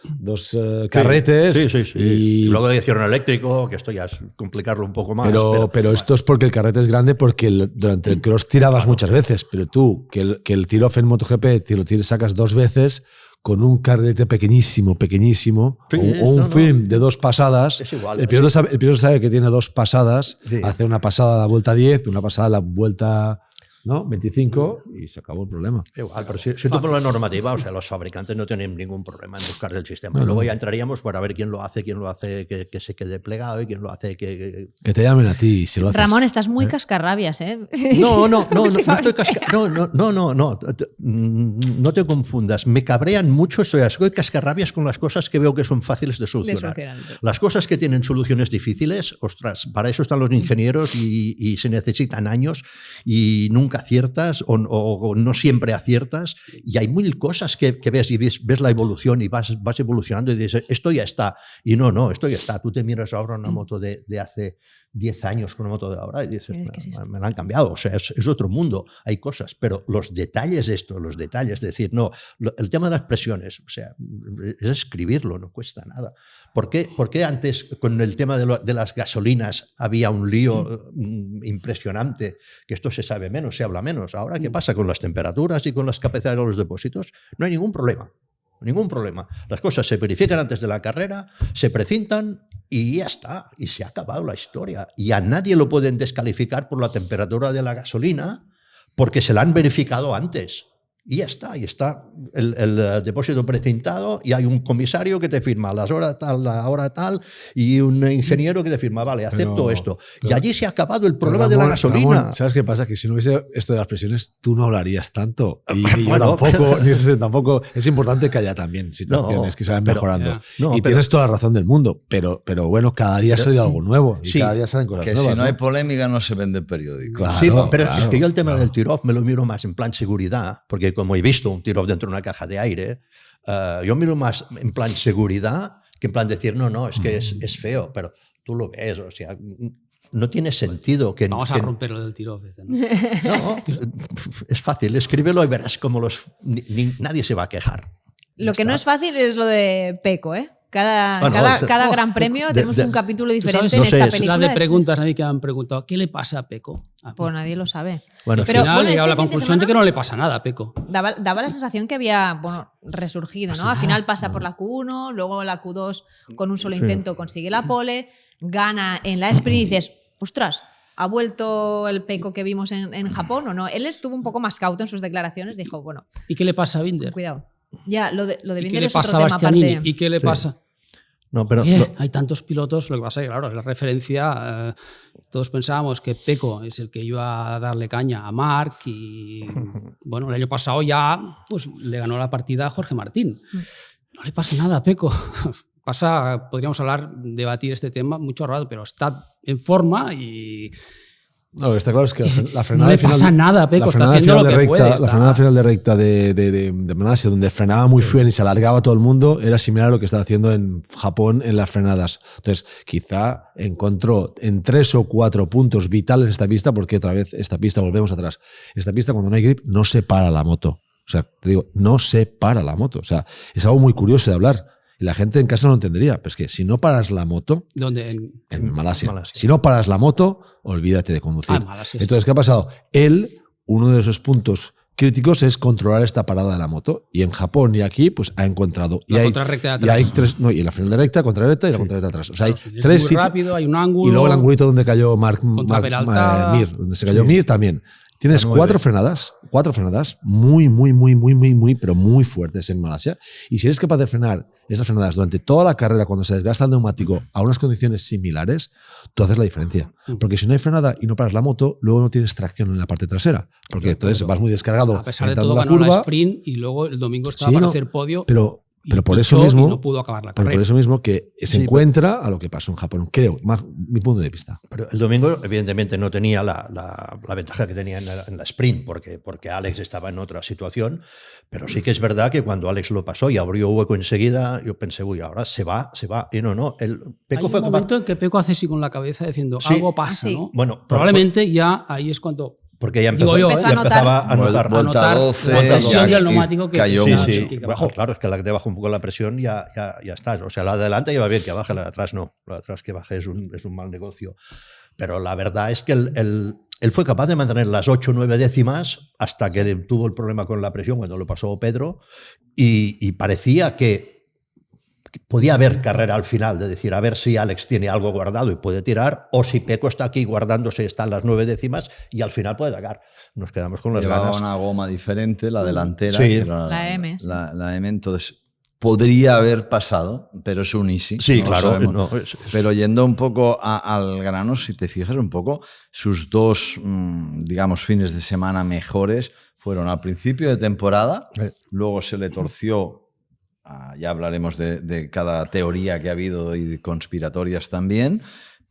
carretes. Sí. Y luego hicieron eléctrico, que esto ya es complicarlo un poco más. Pero esto es porque el carrete es grande, porque durante el cross tirabas muchas veces. Pero tú, que el tiro-off en MotoGP te lo sacas 2 veces, con un carrete pequeñísimo, o un film de 2 pasadas. Es igual, el piloto sabe que tiene 2 pasadas, hace una pasada a la vuelta 10, una pasada a la vuelta 25 y se acabó el problema. Igual, pero si tú por la normativa, o sea, los fabricantes no tienen ningún problema en buscar el sistema. Y luego ya entraríamos para ver quién lo hace que se quede plegado y quién lo hace que te llamen a ti si lo haces. Ramón, estás muy cascarrabias, ¿eh? No te confundas. Me cabrean mucho, soy cascarrabias con las cosas que veo que son fáciles de solucionar. Las cosas que tienen soluciones difíciles, ostras, para eso están los ingenieros y se necesitan años y nunca aciertas o no siempre aciertas, y hay 1000 cosas que ves y ves la evolución y vas evolucionando y dices, esto ya está, y no, esto ya está. Tú te miras ahora una moto de hace 10 años con una moto de ahora y dices, me la han cambiado, o sea, es otro mundo, hay cosas, pero los detalles es decir, no, el tema de las presiones, o sea, es escribirlo, no cuesta nada. ¿Por qué antes con el tema de las gasolinas había un lío impresionante, que esto se sabe menos, se habla menos? Ahora, ¿qué pasa con las temperaturas y con las capacidades de los depósitos? No hay ningún problema. Las cosas se verifican antes de la carrera, se precintan y ya está. Y se ha acabado la historia. Y a nadie lo pueden descalificar por la temperatura de la gasolina porque se la han verificado antes. Y ya está, y está el depósito precintado y hay un comisario que te firma a la hora tal y un ingeniero que te firma, vale, acepto esto. Y allí se ha acabado el problema de la gasolina. Ramón, ¿sabes qué pasa? Que si no hubiese esto de las presiones, tú no hablarías tanto. Y yo tampoco, ni ese tampoco. Es importante que haya también situaciones que se vayan mejorando. Tienes toda la razón del mundo, pero bueno, cada día ha salido algo nuevo. Y cada día salen cosas nuevas. Que si no hay polémica no se vende el periódico. Claro, pero es que yo el tema del tiro-off me lo miro más en plan seguridad, porque como he visto un tiro-off dentro de una caja de aire, yo miro más en plan seguridad que en plan decir, no, es que es feo, pero tú lo ves, o sea, no tiene sentido que... Vamos a romper lo del tiro-off. No, es fácil, escríbelo y verás cómo nadie se va a quejar. Lo que no es fácil es lo de Peco, ¿eh? Cada gran premio tenemos un capítulo diferente ¿Sabes? en esta película. La de preguntas a mí que me han preguntado, ¿qué le pasa a Peco? Pues nadie lo sabe. Bueno, Pero, al final he llegado a la fin de conclusión de semana que no le pasa nada a Peco. daba la sensación que había resurgido, ¿no? Al final pasa por la Q1, luego la Q2 con un solo intento consigue la pole, gana en la sprint y dices, ostras, ¿ha vuelto el Peco que vimos en Japón o no? Él estuvo un poco más cauto en sus declaraciones, dijo, bueno, ¿Y qué le pasa a Binder? cuidado. Ya, lo de ¿Y qué Binder le es otro pasa a tema Bastianini? aparte. ¿Y qué le pasa? No, pero Hay tantos pilotos, lo que pasa es que, claro, es la referencia. Todos pensábamos que Peco es el que iba a darle caña a Marc y, bueno, el año pasado ya pues, le ganó la partida a Jorge Martín. No le pasa nada a Peco. Podríamos debatir este tema mucho rato, pero está en forma y... No, lo que está claro es que la frenada no le final, pasa nada a Peco, la está frenada haciendo final lo de que recta, puede. La frenada final de recta de Malasia, donde frenaba muy fluido y se alargaba todo el mundo, era similar a lo que está haciendo en Japón en las frenadas. Entonces, quizá encontró en 3 o 4 puntos vitales esta pista, porque otra vez esta pista, volvemos atrás. Esta pista, cuando no hay grip, no se para la moto. O sea, te digo, no se para la moto. O sea, es algo muy curioso de hablar. Y la gente en casa no entendería. Pero es que si no paras la moto... ¿Dónde? En Malasia. Si no paras la moto, olvídate de conducir. Malasia, Entonces, ¿qué ha pasado? Uno de esos puntos críticos es controlar esta parada de la moto. Y en Japón y aquí, pues ha encontrado. La contrarrecta de atrás. Y hay tres, no, y la final de recta, contrarrecta y la contrarrecta de atrás. O sea, hay Es tres muy sitios. rápido, hay un ángulo. Y luego el angulito donde cayó Mir, donde se cayó Mir también. Tienes 4 frenadas muy, pero muy fuertes en Malasia. Y si eres capaz de frenar esas frenadas durante toda la carrera, cuando se desgasta el neumático a unas condiciones similares, tú haces la diferencia. Porque si no hay frenada y no paras la moto, luego no tienes tracción en la parte trasera. Porque entonces vas muy descargado. A pesar de entrando todo, la ganó curva, la sprint y luego el domingo estaba para hacer podio. Pero por eso pinchó mismo, y no pudo acabar la carrera. por eso mismo que se encuentra a lo que pasó en Japón, creo, mi punto de vista. Pero el domingo, evidentemente, no tenía la ventaja que tenía en la sprint, porque Alex estaba en otra situación. Pero sí que es verdad que cuando Alex lo pasó y abrió hueco enseguida, yo pensé, uy, ahora se va. Y no. Peco Hay fue un momento en que Peco hace así con la cabeza diciendo, Sí. algo pasa, Sí. ¿no? Bueno, probablemente ya ahí es cuando... Porque ya Digo yo, ya empezaba a notar. Vuelta notar 12 la presión del neumático que cayó Sí, mucho. sí. que Bajo, bajó. claro, es que la que te baja un poco la presión ya está. O sea, la de adelante lleva bien, que baje, la de atrás no. La de atrás que baje es un mal negocio. Pero la verdad es que él fue capaz de mantener las 8 o 9 décimas hasta que tuvo el problema con la presión cuando lo pasó Pedro y parecía que podía haber carrera al final, de decir, a ver si Alex tiene algo guardado y puede tirar, o si Peco está aquí guardándose, están las 9 décimas y al final puede sacar. Nos quedamos con las Llevaba ganas. una goma diferente, la delantera. Sí. Que era La M, sí. La M, entonces podría haber pasado, pero es un easy. Sí, no lo claro. sabemos. No, Pero yendo un poco al grano, si te fijas un poco, sus dos, digamos, fines de semana mejores fueron al principio de temporada, luego se le torció. Ya hablaremos de cada teoría que ha habido y de conspiratorias también,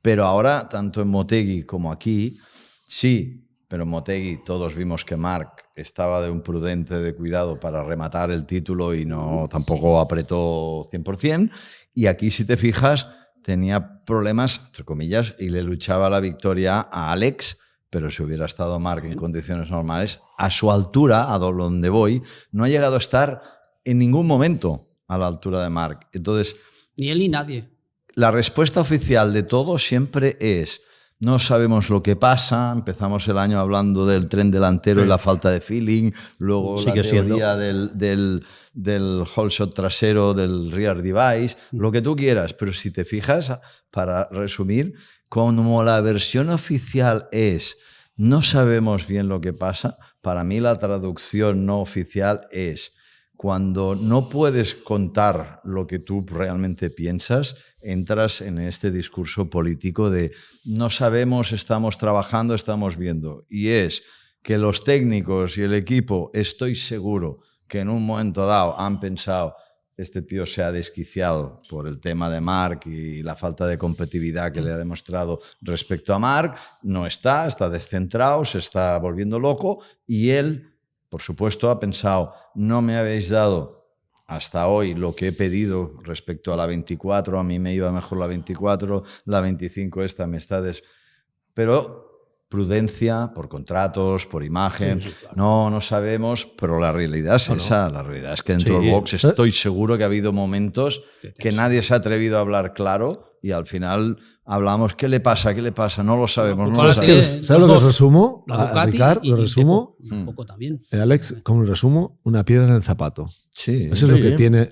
pero ahora, tanto en Motegi como aquí, sí, pero en Motegi todos vimos que Marc estaba de un prudente de cuidado para rematar el título y no tampoco apretó 100%, y aquí, si te fijas, tenía problemas, entre comillas, y le luchaba la victoria a Alex, pero si hubiera estado Marc en condiciones normales, a su altura, a donde voy, no ha llegado a estar en ningún momento a la altura de Marc. Entonces, Ni él ni nadie. la respuesta oficial de todo siempre es: no sabemos lo que pasa. Empezamos el año hablando del tren delantero y la falta de feeling, luego Sigue la teoría del whole shot trasero, del rear device, lo que tú quieras. Pero si te fijas, para resumir, como la versión oficial es no sabemos bien lo que pasa, para mí la traducción no oficial es: cuando no puedes contar lo que tú realmente piensas, entras en este discurso político de no sabemos, estamos trabajando, estamos viendo. Y es que los técnicos y el equipo, estoy seguro que en un momento dado han pensado: este tío se ha desquiciado por el tema de Marc y la falta de competitividad que le ha demostrado respecto a Marc, no está descentrado, se está volviendo loco, y él, por supuesto, ha pensado: no me habéis dado hasta hoy lo que he pedido respecto a la 24, a mí me iba mejor la 24, la 25 esta me está Pero prudencia, por contratos, por imagen. No sabemos, pero la realidad es esa. La realidad es que dentro del box estoy seguro que ha habido momentos que nadie se ha atrevido a hablar claro y al final hablamos, ¿qué le pasa? ¿Qué le pasa? No lo sabemos. No lo sabemos. ¿Sabes lo que resumo? Ricard, lo resumo. Un poco también. Alex, como lo resumo, una piedra en el zapato. Sí. Eso es lo que tiene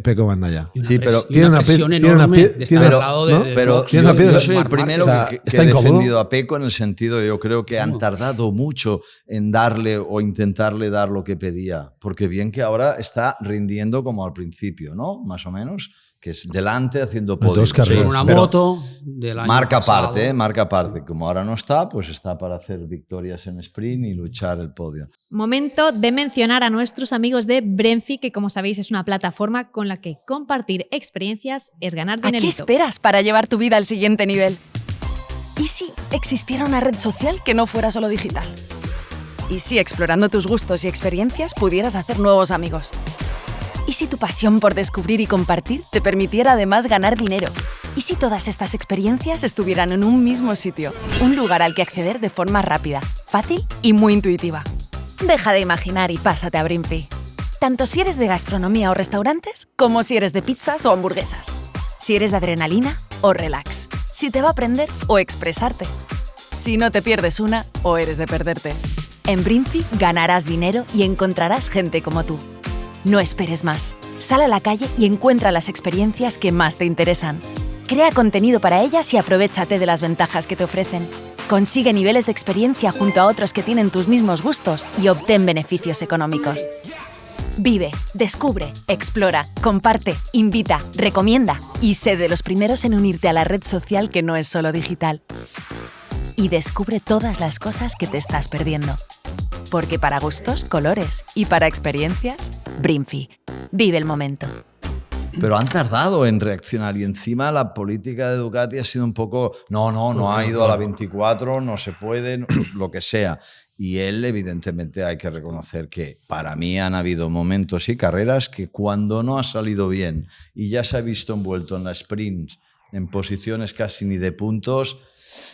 Pecco Bagnaia. Sí, pero tiene una presión enorme de estar al lado de pero box, yo soy el primero que está he incómodo. defendido a Pecco en el sentido, yo creo que han tardado mucho en darle o intentarle dar lo que pedía, porque bien que ahora está rindiendo como al principio, ¿no? Más o menos, que es delante haciendo podios. Dos carreras. Con una moto del año Marca pasado. aparte, marca aparte. Como ahora no está, pues está para hacer victorias en sprint y luchar el podio. Momento de mencionar a nuestros amigos de Brenfi, que como sabéis es una plataforma con la que compartir experiencias es ganar ¿A qué dinerito. esperas para llevar tu vida al siguiente nivel? ¿Y si existiera una red social que no fuera solo digital? ¿Y si explorando tus gustos y experiencias pudieras hacer nuevos amigos? ¿Y si tu pasión por descubrir y compartir te permitiera además ganar dinero? ¿Y si todas estas experiencias estuvieran en un mismo sitio? Un lugar al que acceder de forma rápida, fácil y muy intuitiva. Deja de imaginar y pásate a Brinfi. Tanto si eres de gastronomía o restaurantes, como si eres de pizzas o hamburguesas. Si eres de adrenalina o relax. Si te va a aprender o expresarte. Si no te pierdes una o eres de perderte. En Brinfi ganarás dinero y encontrarás gente como tú. No esperes más. Sal a la calle y encuentra las experiencias que más te interesan. Crea contenido para ellas y aprovéchate de las ventajas que te ofrecen. Consigue niveles de experiencia junto a otros que tienen tus mismos gustos y obtén beneficios económicos. Vive, descubre, explora, comparte, invita, recomienda y sé de los primeros en unirte a la red social que no es solo digital. Y descubre todas las cosas que te estás perdiendo. Porque para gustos, colores y para experiencias, Brinfi. Vive el momento. Pero han tardado en reaccionar y encima la política de Ducati ha sido un poco, no ha ido a la 24, no se puede, lo que sea. Y él, evidentemente, hay que reconocer que para mí han habido momentos y carreras que cuando no ha salido bien y ya se ha visto envuelto en la sprint en posiciones casi ni de puntos,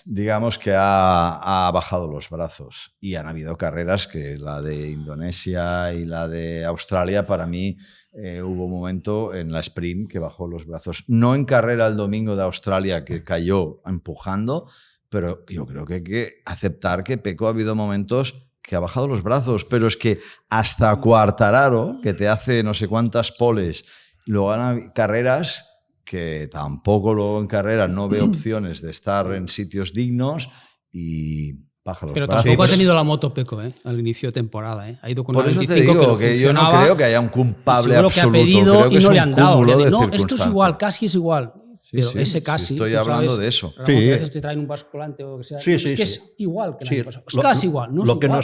digamos que ha bajado los brazos. Y han habido carreras que la de Indonesia y la de Australia, para mí, hubo un momento en la sprint que bajó los brazos. No en carrera el domingo de Australia, que cayó empujando, pero yo creo que hay que aceptar que Pecco ha habido momentos que ha bajado los brazos, pero es que hasta Quartararo, que te hace no sé cuántas poles, luego gana carreras que tampoco luego en carrera no ve opciones de estar en sitios dignos y baja los Pero brazos. tampoco ha tenido la moto Pecco, al inicio de temporada. Ha ido con Por una eso te 25 digo que que yo no funcionaba, creo que haya un culpable seguro que absoluto. ha pedido creo que y es no le un han dado. cúmulo de No, esto es circunstancias. igual, casi es igual. Pero sí, ese sí, casi. estoy tú hablando sabes, de eso. Ramón, Sí. que a veces te traen un basculante o lo que sea. Sí, es sí, que sí. es igual que el Sí, año pasado. Es casi igual. No lo es que igual.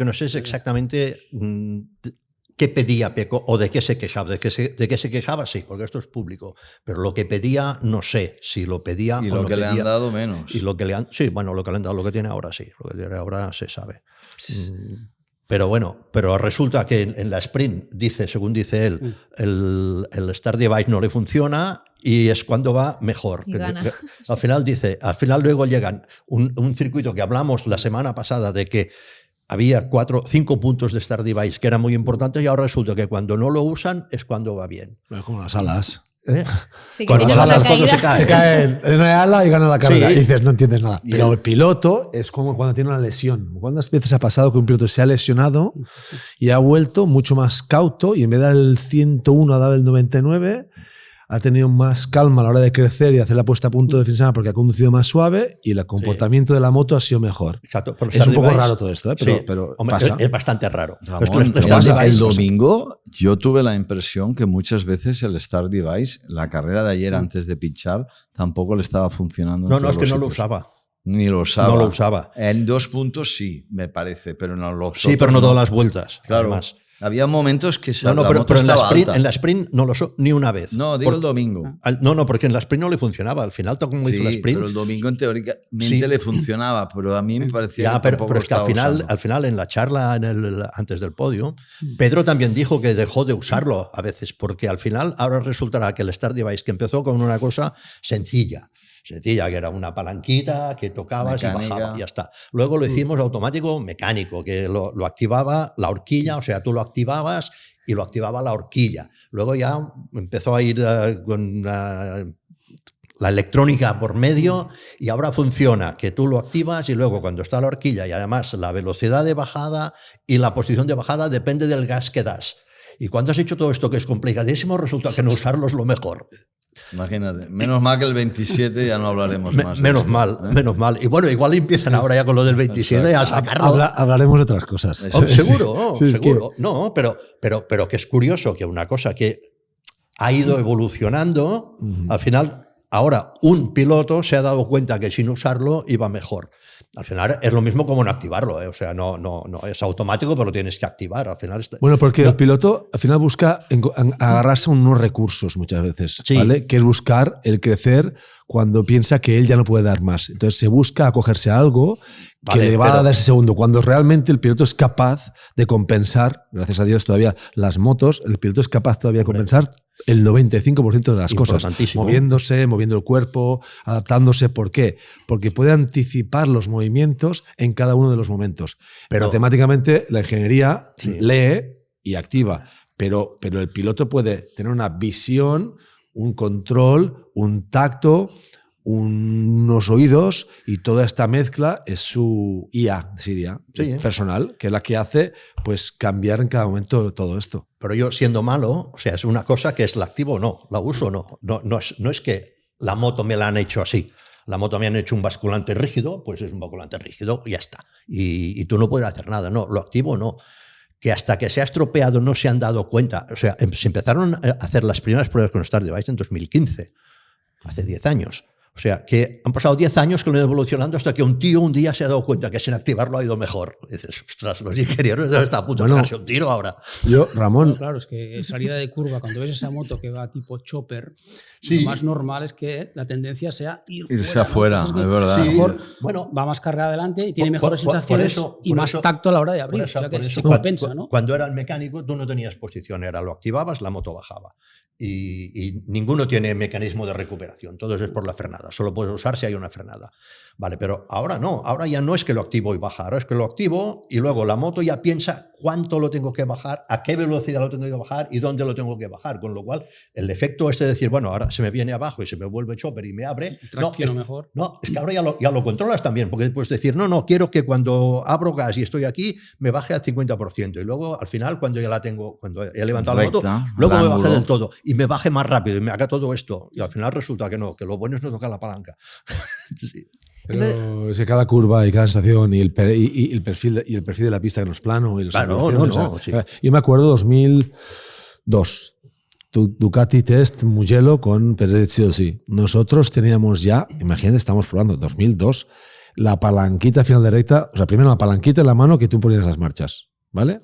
no sé es exactamente qué pedía Pecco o de qué se quejaba. De qué se quejaba, sí, porque esto es público. Pero lo que pedía, no sé si lo pedía Y o lo no que le pedía. han dado menos. Y lo que le han, sí, bueno, lo que le han dado, lo que tiene ahora sí, lo que tiene ahora se sabe. Pero bueno, pero resulta que en la sprint, según dice él, el Start Device no le funciona y es cuando va mejor. Y gana. Al final luego llegan un circuito que hablamos la semana pasada de que había 5 puntos de Start Device que eran muy importantes y ahora resulta que cuando no lo usan es cuando va bien. Como las alas. ¿Eh? Sí, que Con tiene las una alas cuando caída. se cae. Se cae en una ala y gana la carrera. Sí. Y dices, no entiendes nada. Y Pero el piloto es como cuando tiene una lesión. ¿Cuántas veces ha pasado que un piloto se ha lesionado y ha vuelto mucho más cauto y en vez de dar el 101 ha dado el 99? Ha tenido más calma a la hora de crecer y hacer la puesta a punto de fin de semana porque ha conducido más suave y el comportamiento de la moto ha sido mejor. Exacto, pero Es un Start poco Device, raro todo esto, sí, pero hombre, pasa. es bastante raro. Ramón, Pero Start Device el pasa. domingo yo tuve la impresión que muchas veces el Start Device, la carrera de ayer antes de pinchar, tampoco le estaba funcionando. en No, todos es que los no lo sitios. usaba. Ni lo usaba. No lo usaba. En 2 puntos sí, me parece, pero no los Sí, otros pero no todas las vueltas. Claro. Además. Había momentos que No, la pero moto en la estaba sprint, alta. en la sprint no lo usó ni una vez. No, digo el domingo. No, porque en la sprint no le funcionaba. Al final, tal como hizo la Sí, sprint. pero el domingo teóricamente Sí. le funcionaba, pero a mí me parecía Ya, que pero tampoco es que lo estaba usando. al final, en la charla antes del podio, Pedro también dijo que dejó de usarlo a veces, porque al final ahora resultará que el Start Device, que empezó con una cosa sencilla, sencilla, que era una palanquita que tocabas Mecánica. y bajaba, y ya está. Luego lo hicimos automático mecánico, que lo activaba la horquilla, o sea, tú lo activabas y lo activaba la horquilla. Luego ya empezó a ir con la electrónica por medio y ahora funciona, que tú lo activas y luego cuando está la horquilla y además la velocidad de bajada y la posición de bajada depende del gas que das. Y cuando has hecho todo esto que es complicadísimo, resulta que no usarlo es lo mejor. Imagínate. Menos mal que el 27 ya no hablaremos más. Menos de esto, mal, ¿eh? menos mal. Y bueno, igual empiezan ahora ya con lo del 27 a sacarlo. Hablaremos de otras cosas. Oh, seguro, Sí, es seguro. No, pero que es curioso que una cosa que ha ido evolucionando, al final, ahora un piloto se ha dado cuenta que sin usarlo iba mejor. Al final es lo mismo como no activarlo, ¿eh? O sea, no es automático, pero lo tienes que activar. Al final Bueno, porque el piloto al final busca agarrarse a unos recursos muchas veces, Sí. ¿vale? Que es buscar el crecer cuando piensa que él ya no puede dar más. Entonces se busca acogerse a algo que Vale, le va pero- a dar ese segundo. Cuando realmente el piloto es capaz de compensar, gracias a Dios todavía las motos, el piloto es capaz todavía de compensar el 95% de las cosas. Importantísimo. Moviéndose, moviendo el cuerpo, adaptándose. ¿Por qué? Porque puede anticipar los movimientos en cada uno de los momentos. Pero- Matemáticamente la ingeniería Sí. lee y activa, pero el piloto puede tener una visión, un control, un tacto, unos oídos, y toda esta mezcla es su IA, Sí. personal, que es la que hace pues cambiar en cada momento todo esto. Pero yo siendo malo, o sea, es una cosa que es la activo o no, la uso o no. No es que la moto me la han hecho así. La moto me han hecho un basculante rígido, pues es un basculante rígido y ya está. Y tú no puedes hacer nada, no, lo activo no. Que hasta que se ha estropeado no se han dado cuenta. O sea, se empezaron a hacer las primeras pruebas con Star Device en 2015, hace 10 años. O sea, que han pasado 10 años que lo han ido evolucionando hasta que un tío un día se ha dado cuenta que sin activarlo ha ido mejor. Y dices, ostras, los ingenieros están a punto de Bueno, pegarse un tiro ahora. Yo, Ramón, Claro, es que salida de curva, cuando ves esa moto que va tipo chopper, Sí. lo más normal es que la tendencia sea Irse afuera, ¿no? es verdad. Sí, Mejor bueno, va más cargada adelante y tiene Por- mejores por- por sensaciones eso- y por más eso- tacto a la hora de abrir. por eso, o sea que por se eso, compensa, ¿no? Cuando era el mecánico, tú no tenías posición, era lo activabas, la moto bajaba. Y ninguno tiene mecanismo de recuperación, todo es por la frenada, solo puedes usar si hay una frenada. Vale, pero ahora no, ahora ya no es que lo activo y baja, ahora es que lo activo y luego la moto ya piensa cuánto lo tengo que bajar, a qué velocidad lo tengo que bajar y dónde lo tengo que bajar, con lo cual el efecto este de decir, bueno, ahora se me viene abajo y se me vuelve chopper y me abre, no, Tracciono mejor. no, es que ahora ya lo controlas también, porque puedes decir, no, quiero que cuando abro gas y estoy aquí, me baje al 50%. Y luego, al final, cuando ya la tengo, cuando he levantado Recta, la moto, luego al me baje ángulo. del todo y me baje más rápido y me haga todo esto. Y al final resulta que no, que lo bueno es no tocar la palanca. Sí. pero es que cada curva y cada sensación y el perfil de la pista que no es plano y los Claro, angulaciones, no, o sea, sí. yo me acuerdo 2002, Ducati Test Mugello con Pedrezio, sí. Nosotros teníamos ya, imagínate, estamos probando 2002, la palanquita final de recta, o sea, primero la palanquita en la mano que tú ponías las marchas, ¿vale?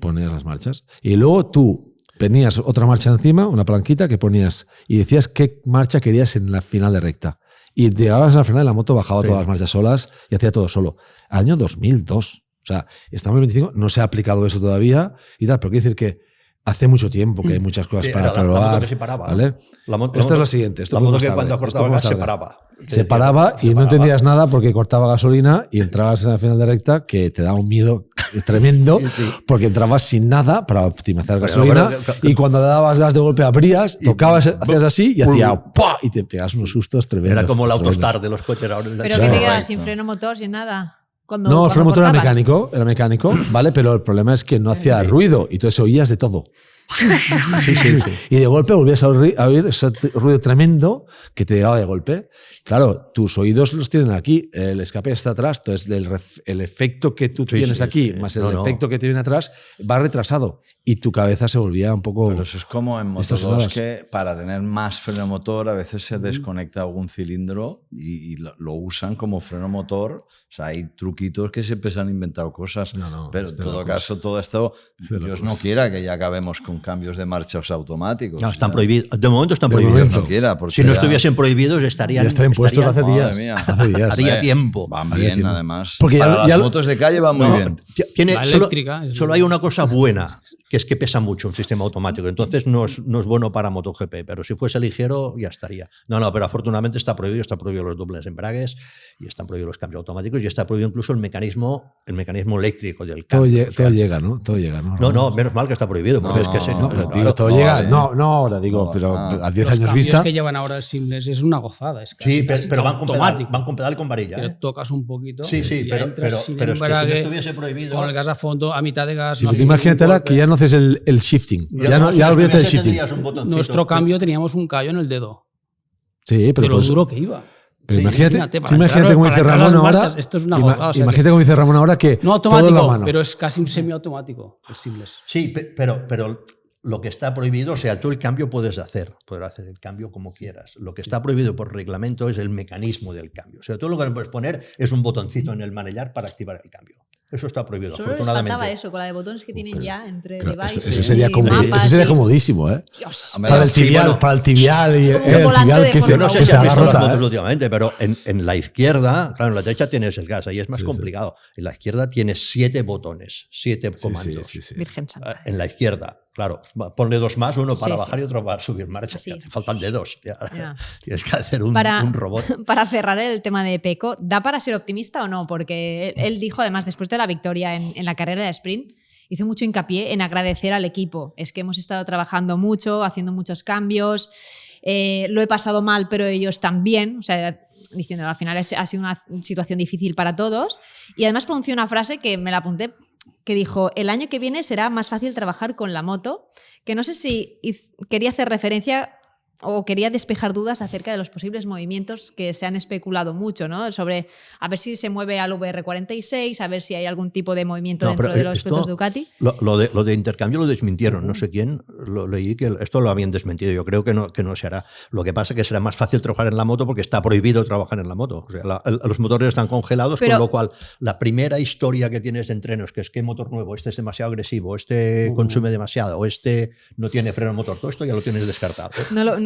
Ponías las marchas y luego tú tenías otra marcha encima, una palanquita que ponías y decías qué marcha querías en la final de recta. Y llegabas al final y la moto bajaba Sí. todas las marchas solas y hacía todo solo. Año 2002. O sea, estamos en el 25, no se ha aplicado eso todavía y tal, pero quiero decir que hace mucho tiempo que hay muchas cosas Sí, para era la probar. moto que se paraba. ¿vale? La moto- Esta es la siguiente. Esto la fue moto más que tarde, cuando esto cortaba fue más gas se tarde. paraba. Se paraba y no entendías nada porque cortaba gasolina y entrabas en la final de recta que te daba un miedo tremendo porque entrabas sin nada para optimizar gasolina pero- y cuando le dabas gas de golpe abrías, tocabas, hacías así y hacía ¡pua! Y te pegas unos sustos tremendos. Era como el tremendos. autostar de los coches ahora. en la- Pero Sí. que te quedas Correcto. sin freno motor, sin nada. Cuando, No, el cuando freno motor cortabas. era mecánico, ¿vale? Pero el problema es que no hacía ruido y entonces oías de todo. Y de golpe volvías a oír ese ruido tremendo que te llegaba de golpe. Claro, tus oídos los tienen aquí, el escape está atrás, entonces el efecto que tú tienes sí, aquí, sí. más el No. efecto que te viene atrás, va retrasado y tu cabeza se volvía un poco... Pero eso es como en Moto Estas 2 sonadas. que para tener más freno motor a veces se desconecta algún cilindro y lo usan como freno motor. O sea, hay truquitos que siempre se han inventado cosas. No, pero en es de todo locos. caso, todo esto, de Dios locos. no quiera que ya acabemos con con cambios de marchas automáticos. No, están Ya. prohibidos. De momento están De prohibidos. momento. No quiera, porque Si no ya estuviesen prohibidos, estarían. Ya estarían puestos hace Madre días. mía. Hace días. Haría tiempo. Van Haría bien, tiempo. además. Porque Para ya las lo- motos de calle van muy No, bien. tiene, La solo, eléctrica es solo muy hay buena. una cosa buena, que es que pesa mucho un sistema automático. Entonces no es bueno para MotoGP, pero si fuese ligero ya estaría. No, pero afortunadamente está prohibido los dobles embragues y están prohibidos los cambios automáticos y está prohibido incluso el mecanismo eléctrico del Todo, cambio. O sea, todo llega, ¿no? Todo llega, ¿no? no, menos mal que está prohibido, porque es que se, No, pero claro, digo, todo no, llega. vale. No ahora, digo, No, pero ah. a 10 Los años cambios vista. que llevan ahora simples es una gozada. Es casi, Sí, casi pero van con automático. pedal y con varilla. Pero ¿eh? tocas un poquito. Sí, y ya pero entras sin es que si no embrague, estuviese prohibido. con el gas a fondo, a mitad de gas. Sí, no pero hace imagínate ningún ahora que golpe. ya no haces el shifting. Ya olvídate del shifting. Nuestro cambio teníamos un callo en el dedo. Sí, pero De lo pues- duro que iba. Pero Sí, imagínate, para imagínate entrar- como dice para entrar Ramón las ahora. marchas, esto es una gozada, o sea imagínate como dice Ramón ahora que No todo en la automático, mano. pero es casi un semiautomático. Es simples. Sí, pero lo que está prohibido, o sea, tú el cambio puedes hacer el cambio como quieras. Lo que está prohibido por reglamento es el mecanismo del cambio. O sea, tú lo que puedes poner es un botoncito en el manillar para activar el cambio. Eso está prohibido, Solo les afortunadamente. faltaba eso, con la de botones que tienen ya entre Pero devices eso sería, y mapas. eso sería y- comodísimo, ¿eh? Dios. Hombre, Para el sí, tibial, bueno, para el tibial y como un el volante tibial de que se, Yo no sé que si se has visto las agarrota, motos ¿eh? últimamente, pero en la izquierda, claro, en la derecha tienes el gas, ahí es más complicado. En la izquierda tienes 7 botones, 7 comandos. Sí. Virgen Santa. En la izquierda, claro, ponle 2 más, uno para Sí, bajar sí. y otro para subir marcha. Sí. Ya te faltan dedos. Ya. Ya. Tienes que hacer un robot. Para cerrar el tema de Pecco, ¿da para ser optimista o no? Porque él dijo, además, después de la victoria en la carrera de sprint, hizo mucho hincapié en agradecer al equipo. Es que hemos estado trabajando mucho, haciendo muchos cambios, lo he pasado mal, pero ellos también, o sea, diciendo, al final ha sido una situación difícil para todos. Y además pronunció una frase que me la apunté, que dijo, el año que viene será más fácil trabajar con la moto, que no sé si quería hacer referencia o quería despejar dudas acerca de los posibles movimientos que se han especulado mucho, ¿no? Sobre a ver si se mueve al VR46, a ver si hay algún tipo de movimiento No, dentro pero de los esto- pilotos Ducati. Lo de intercambio lo desmintieron, no sé quién, lo leí que esto lo habían desmentido, yo creo que no se hará. Lo que pasa es que será más fácil trabajar en la moto porque está prohibido trabajar en la moto. O sea, los motores están congelados, Pero- con lo cual la primera historia que tienes de entrenos, que es que motor nuevo, este es demasiado agresivo, este consume demasiado, o este no tiene freno motor, todo esto ya lo tienes descartado.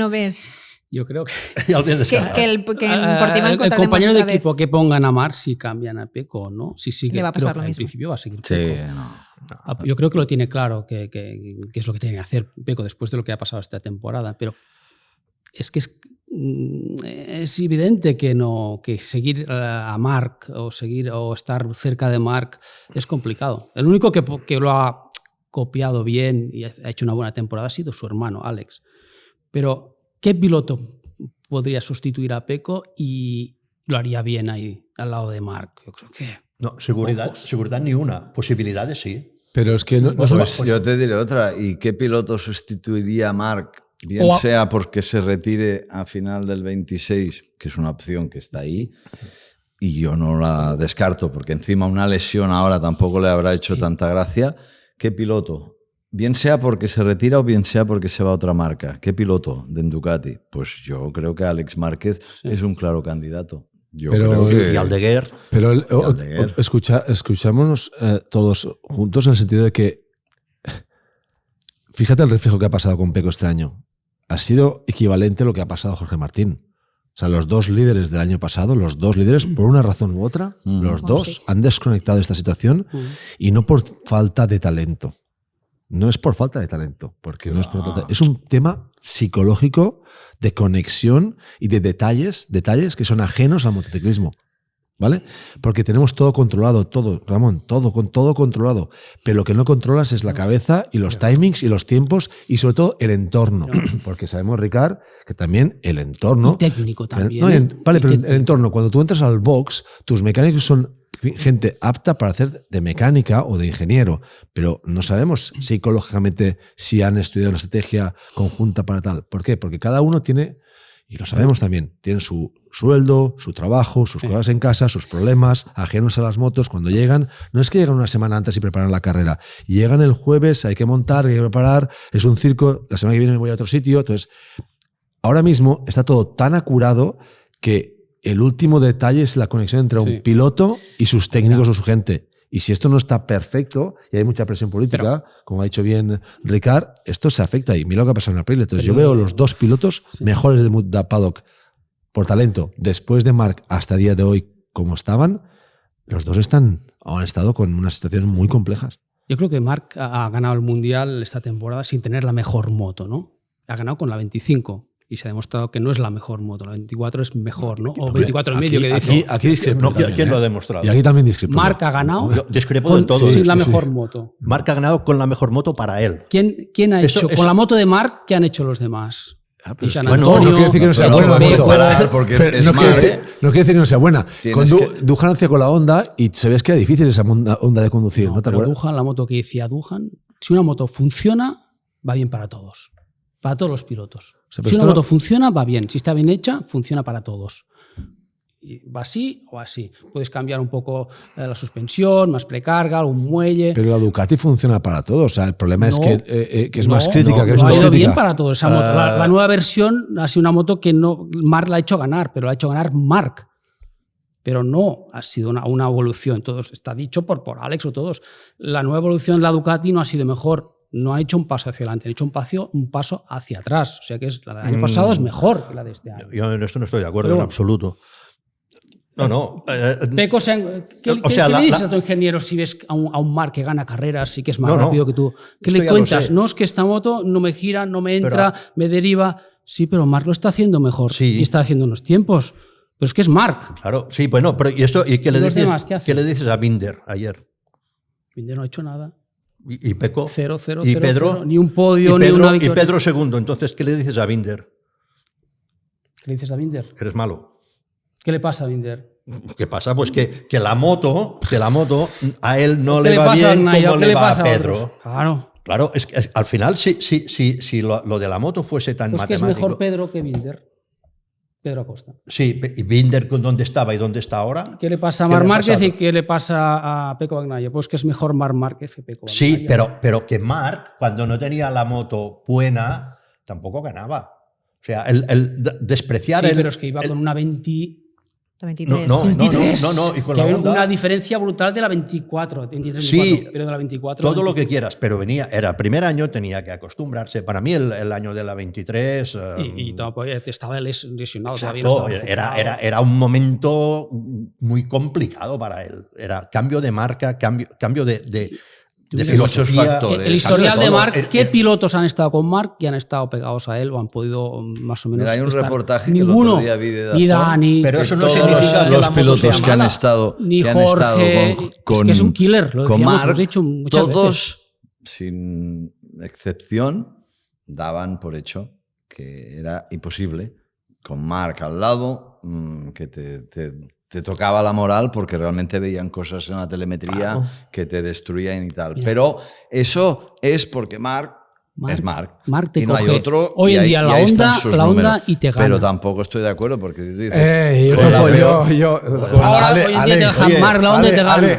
No ves Yo creo que, Ya lo tienes que descartado. en Portimao el encontraremos compañero de otra vez. equipo que pongan a Mar si cambian a Pecco o no. Si sigue, Le va a pasar creo que lo en mismo. principio va a seguir Sí, Pecco. no. Yo creo que lo tiene claro que es lo que tiene que hacer Pecco después de lo que ha pasado esta temporada, pero es que es evidente que no, que seguir a Marc o estar cerca de Marc es complicado. El único que lo ha copiado bien y ha hecho una buena temporada ha sido su hermano Alex. Pero ¿qué piloto podría sustituir a Pecco y lo haría bien ahí al lado de Marc? Yo creo que No, seguridad ni una. Posibilidades sí. Pero es que no Pues yo te diré otra. ¿Y qué piloto sustituiría a Marc? Bien O a- sea porque se retire a final del 26, que es una opción que está ahí, y yo no la descarto, porque encima una lesión ahora tampoco le habrá hecho tanta gracia. ¿Qué piloto? Bien sea porque se retira o bien sea porque se va a otra marca. ¿Qué piloto de Ducati? Pues yo creo que Alex Márquez es un claro candidato. Yo Pero- creo que... Y Aldeguer. Pero Aldeguer. escuchámonos todos juntos en el sentido de que fíjate el reflejo que ha pasado con Pecco este año. Ha sido equivalente a lo que ha pasado a Jorge Martín. O sea, los dos líderes del año pasado, los dos líderes, por una razón u otra, los dos sí. han desconectado de esta situación y no por falta de talento. No es por falta de talento, porque no es por falta de- es un tema psicológico de conexión y de detalles que son ajenos al motociclismo. ¿Vale? Porque tenemos todo controlado, todo, Ramón, todo controlado. Pero lo que no controlas es la cabeza y los timings y los tiempos y sobre todo el entorno. Porque sabemos, Ricard, que también el entorno... Y técnico también, No, ¿eh? vale, Y pero el técnico. entorno, cuando tú entras al box, tus mecánicos son gente apta para hacer de mecánica o de ingeniero, pero no sabemos psicológicamente si han estudiado una estrategia conjunta para tal. ¿Por qué? Porque cada uno tiene, y lo sabemos también, tiene su sueldo, su trabajo, sus cosas en casa, sus problemas, ajenos a las motos. Cuando llegan, no es que llegan una semana antes y preparan la carrera. Llegan el jueves, hay que montar, hay que preparar, es un circo, la semana que viene me voy a otro sitio. Entonces, ahora mismo está todo tan acurado que el último detalle es la conexión entre un piloto y sus técnicos o su gente. Y si esto no está perfecto y hay mucha presión política, como ha dicho bien Ricard, esto se afecta. Y mira lo que ha pasado en Aprilia. Entonces yo veo los dos pilotos mejores del paddock por talento, después de Marc hasta el día de hoy como estaban, los dos han estado con unas situaciones muy complejas. Yo creo que Marc ha ganado el Mundial esta temporada sin tener la mejor moto, ¿no? Ha ganado con la 25 y se ha demostrado que no es la mejor moto. La 24 es mejor, ¿no? O 24 y medio, que dice. Aquí discrepo. No, ¿quién lo ha demostrado? Y aquí también discrepo. Marc ha ganado Yo discrepo de todo. sin la mejor moto. Marc ha ganado con la mejor moto para él. ¿Quién ha hecho con la moto de Marc? ¿Qué han hecho los demás? Pero San bueno, Antonio, no quiere decir que no sea pero buena la vamos a moto. comparar porque Pero es no, quiere Marc. decir, no quiere decir que no sea buena. Tienes Cuando Duhan hacía con la Honda y sabías que era difícil esa Honda de conducir, ¿no te pero acuerdas? Duhan, la moto que decía Duhan, si una moto funciona, va bien para todos. Para todos los pilotos. sea, pero Si una esto moto funciona, va bien. Si está bien hecha, funciona para todos. Y va así o así. Puedes cambiar un poco la suspensión, más precarga, algún muelle. Pero la Ducati funciona para todos. O sea, el problema es No, que es más crítica. Que es no ha más ido crítica. bien para todos esa moto. La nueva versión ha sido una moto que no Marc la ha hecho ganar, pero la ha hecho ganar Marc. Pero no ha sido una evolución. Todos, está dicho por Alex o todos. La nueva evolución de la Ducati no ha sido mejor. No han hecho un paso hacia adelante, han hecho un paso hacia atrás. O sea que la del año pasado es mejor que la de este año. Yo en esto no estoy de acuerdo Pero en absoluto. No. Peco, ¿qué le dices a tu ingeniero si ves a un Marc que gana carreras y que es más rápido que tú? ¿Qué le cuentas? No, es que esta moto no me gira, no me entra, me deriva. Sí, pero Marc lo está haciendo mejor y está haciendo unos tiempos. Pero es que es Marc. Claro, sí, bueno, pero ¿y qué le dices a Binder ayer? Binder no ha hecho nada. ¿Y Peco? Cero, ¿Y Pedro? Ni un podio, ni una victoria. Y Pedro segundo. Entonces, ¿qué le dices a Binder? ¿Qué le dices a Binder? Eres malo. ¿Qué le pasa a Binder? ¿Qué pasa? Pues que la moto a él no le va bien como le va a Pedro. Claro, es que al final, si lo de la moto fuese tan pues matemático. Que es mejor Pedro que Binder. Pedro Acosta. Sí, y Binder con dónde estaba y dónde está ahora. ¿Qué le pasa a Marc Márquez y qué le pasa a Pecco Bagnaia? Pues que es mejor Marc Márquez que Pecco Bagnaia. Sí, pero que Marc, cuando no tenía la moto buena, tampoco ganaba. O sea, el despreciar sí, pero es que iba con una 23. No, y con que la había Honda, una diferencia brutal de la 24. 23, sí, 24, pero de la 24. todo lo que quieras, pero era el primer año, tenía que acostumbrarse. Para mí, el año de la 23. Y estaba lesionado. Exacto, era un momento muy complicado para él. Era cambio de marca, cambio de muchos factores. El historial de Marc, ¿qué pilotos han estado con Marc y han estado pegados a él o han podido más o menos? Mira, hay un estar? reportaje Ninguno, que el otro día vi de ni Dani, pero eso no todos significa que los la moto pilotos sea que han mala. estado ni que Jorge, han estado con es que es un killer, lo con decíamos, Marc, lo hemos dicho muchas todos, sin excepción, daban por hecho que era imposible con Marc al lado que te tocaba la moral porque realmente veían cosas en la telemetría que te destruían y tal. Pero eso es porque Marc es Marc. Marc te y no hay coge otro. hoy en día la Honda y te gana. Pero tampoco estoy de acuerdo porque tú dices. Ahora hoy en día te deja Marc la Honda y te gana.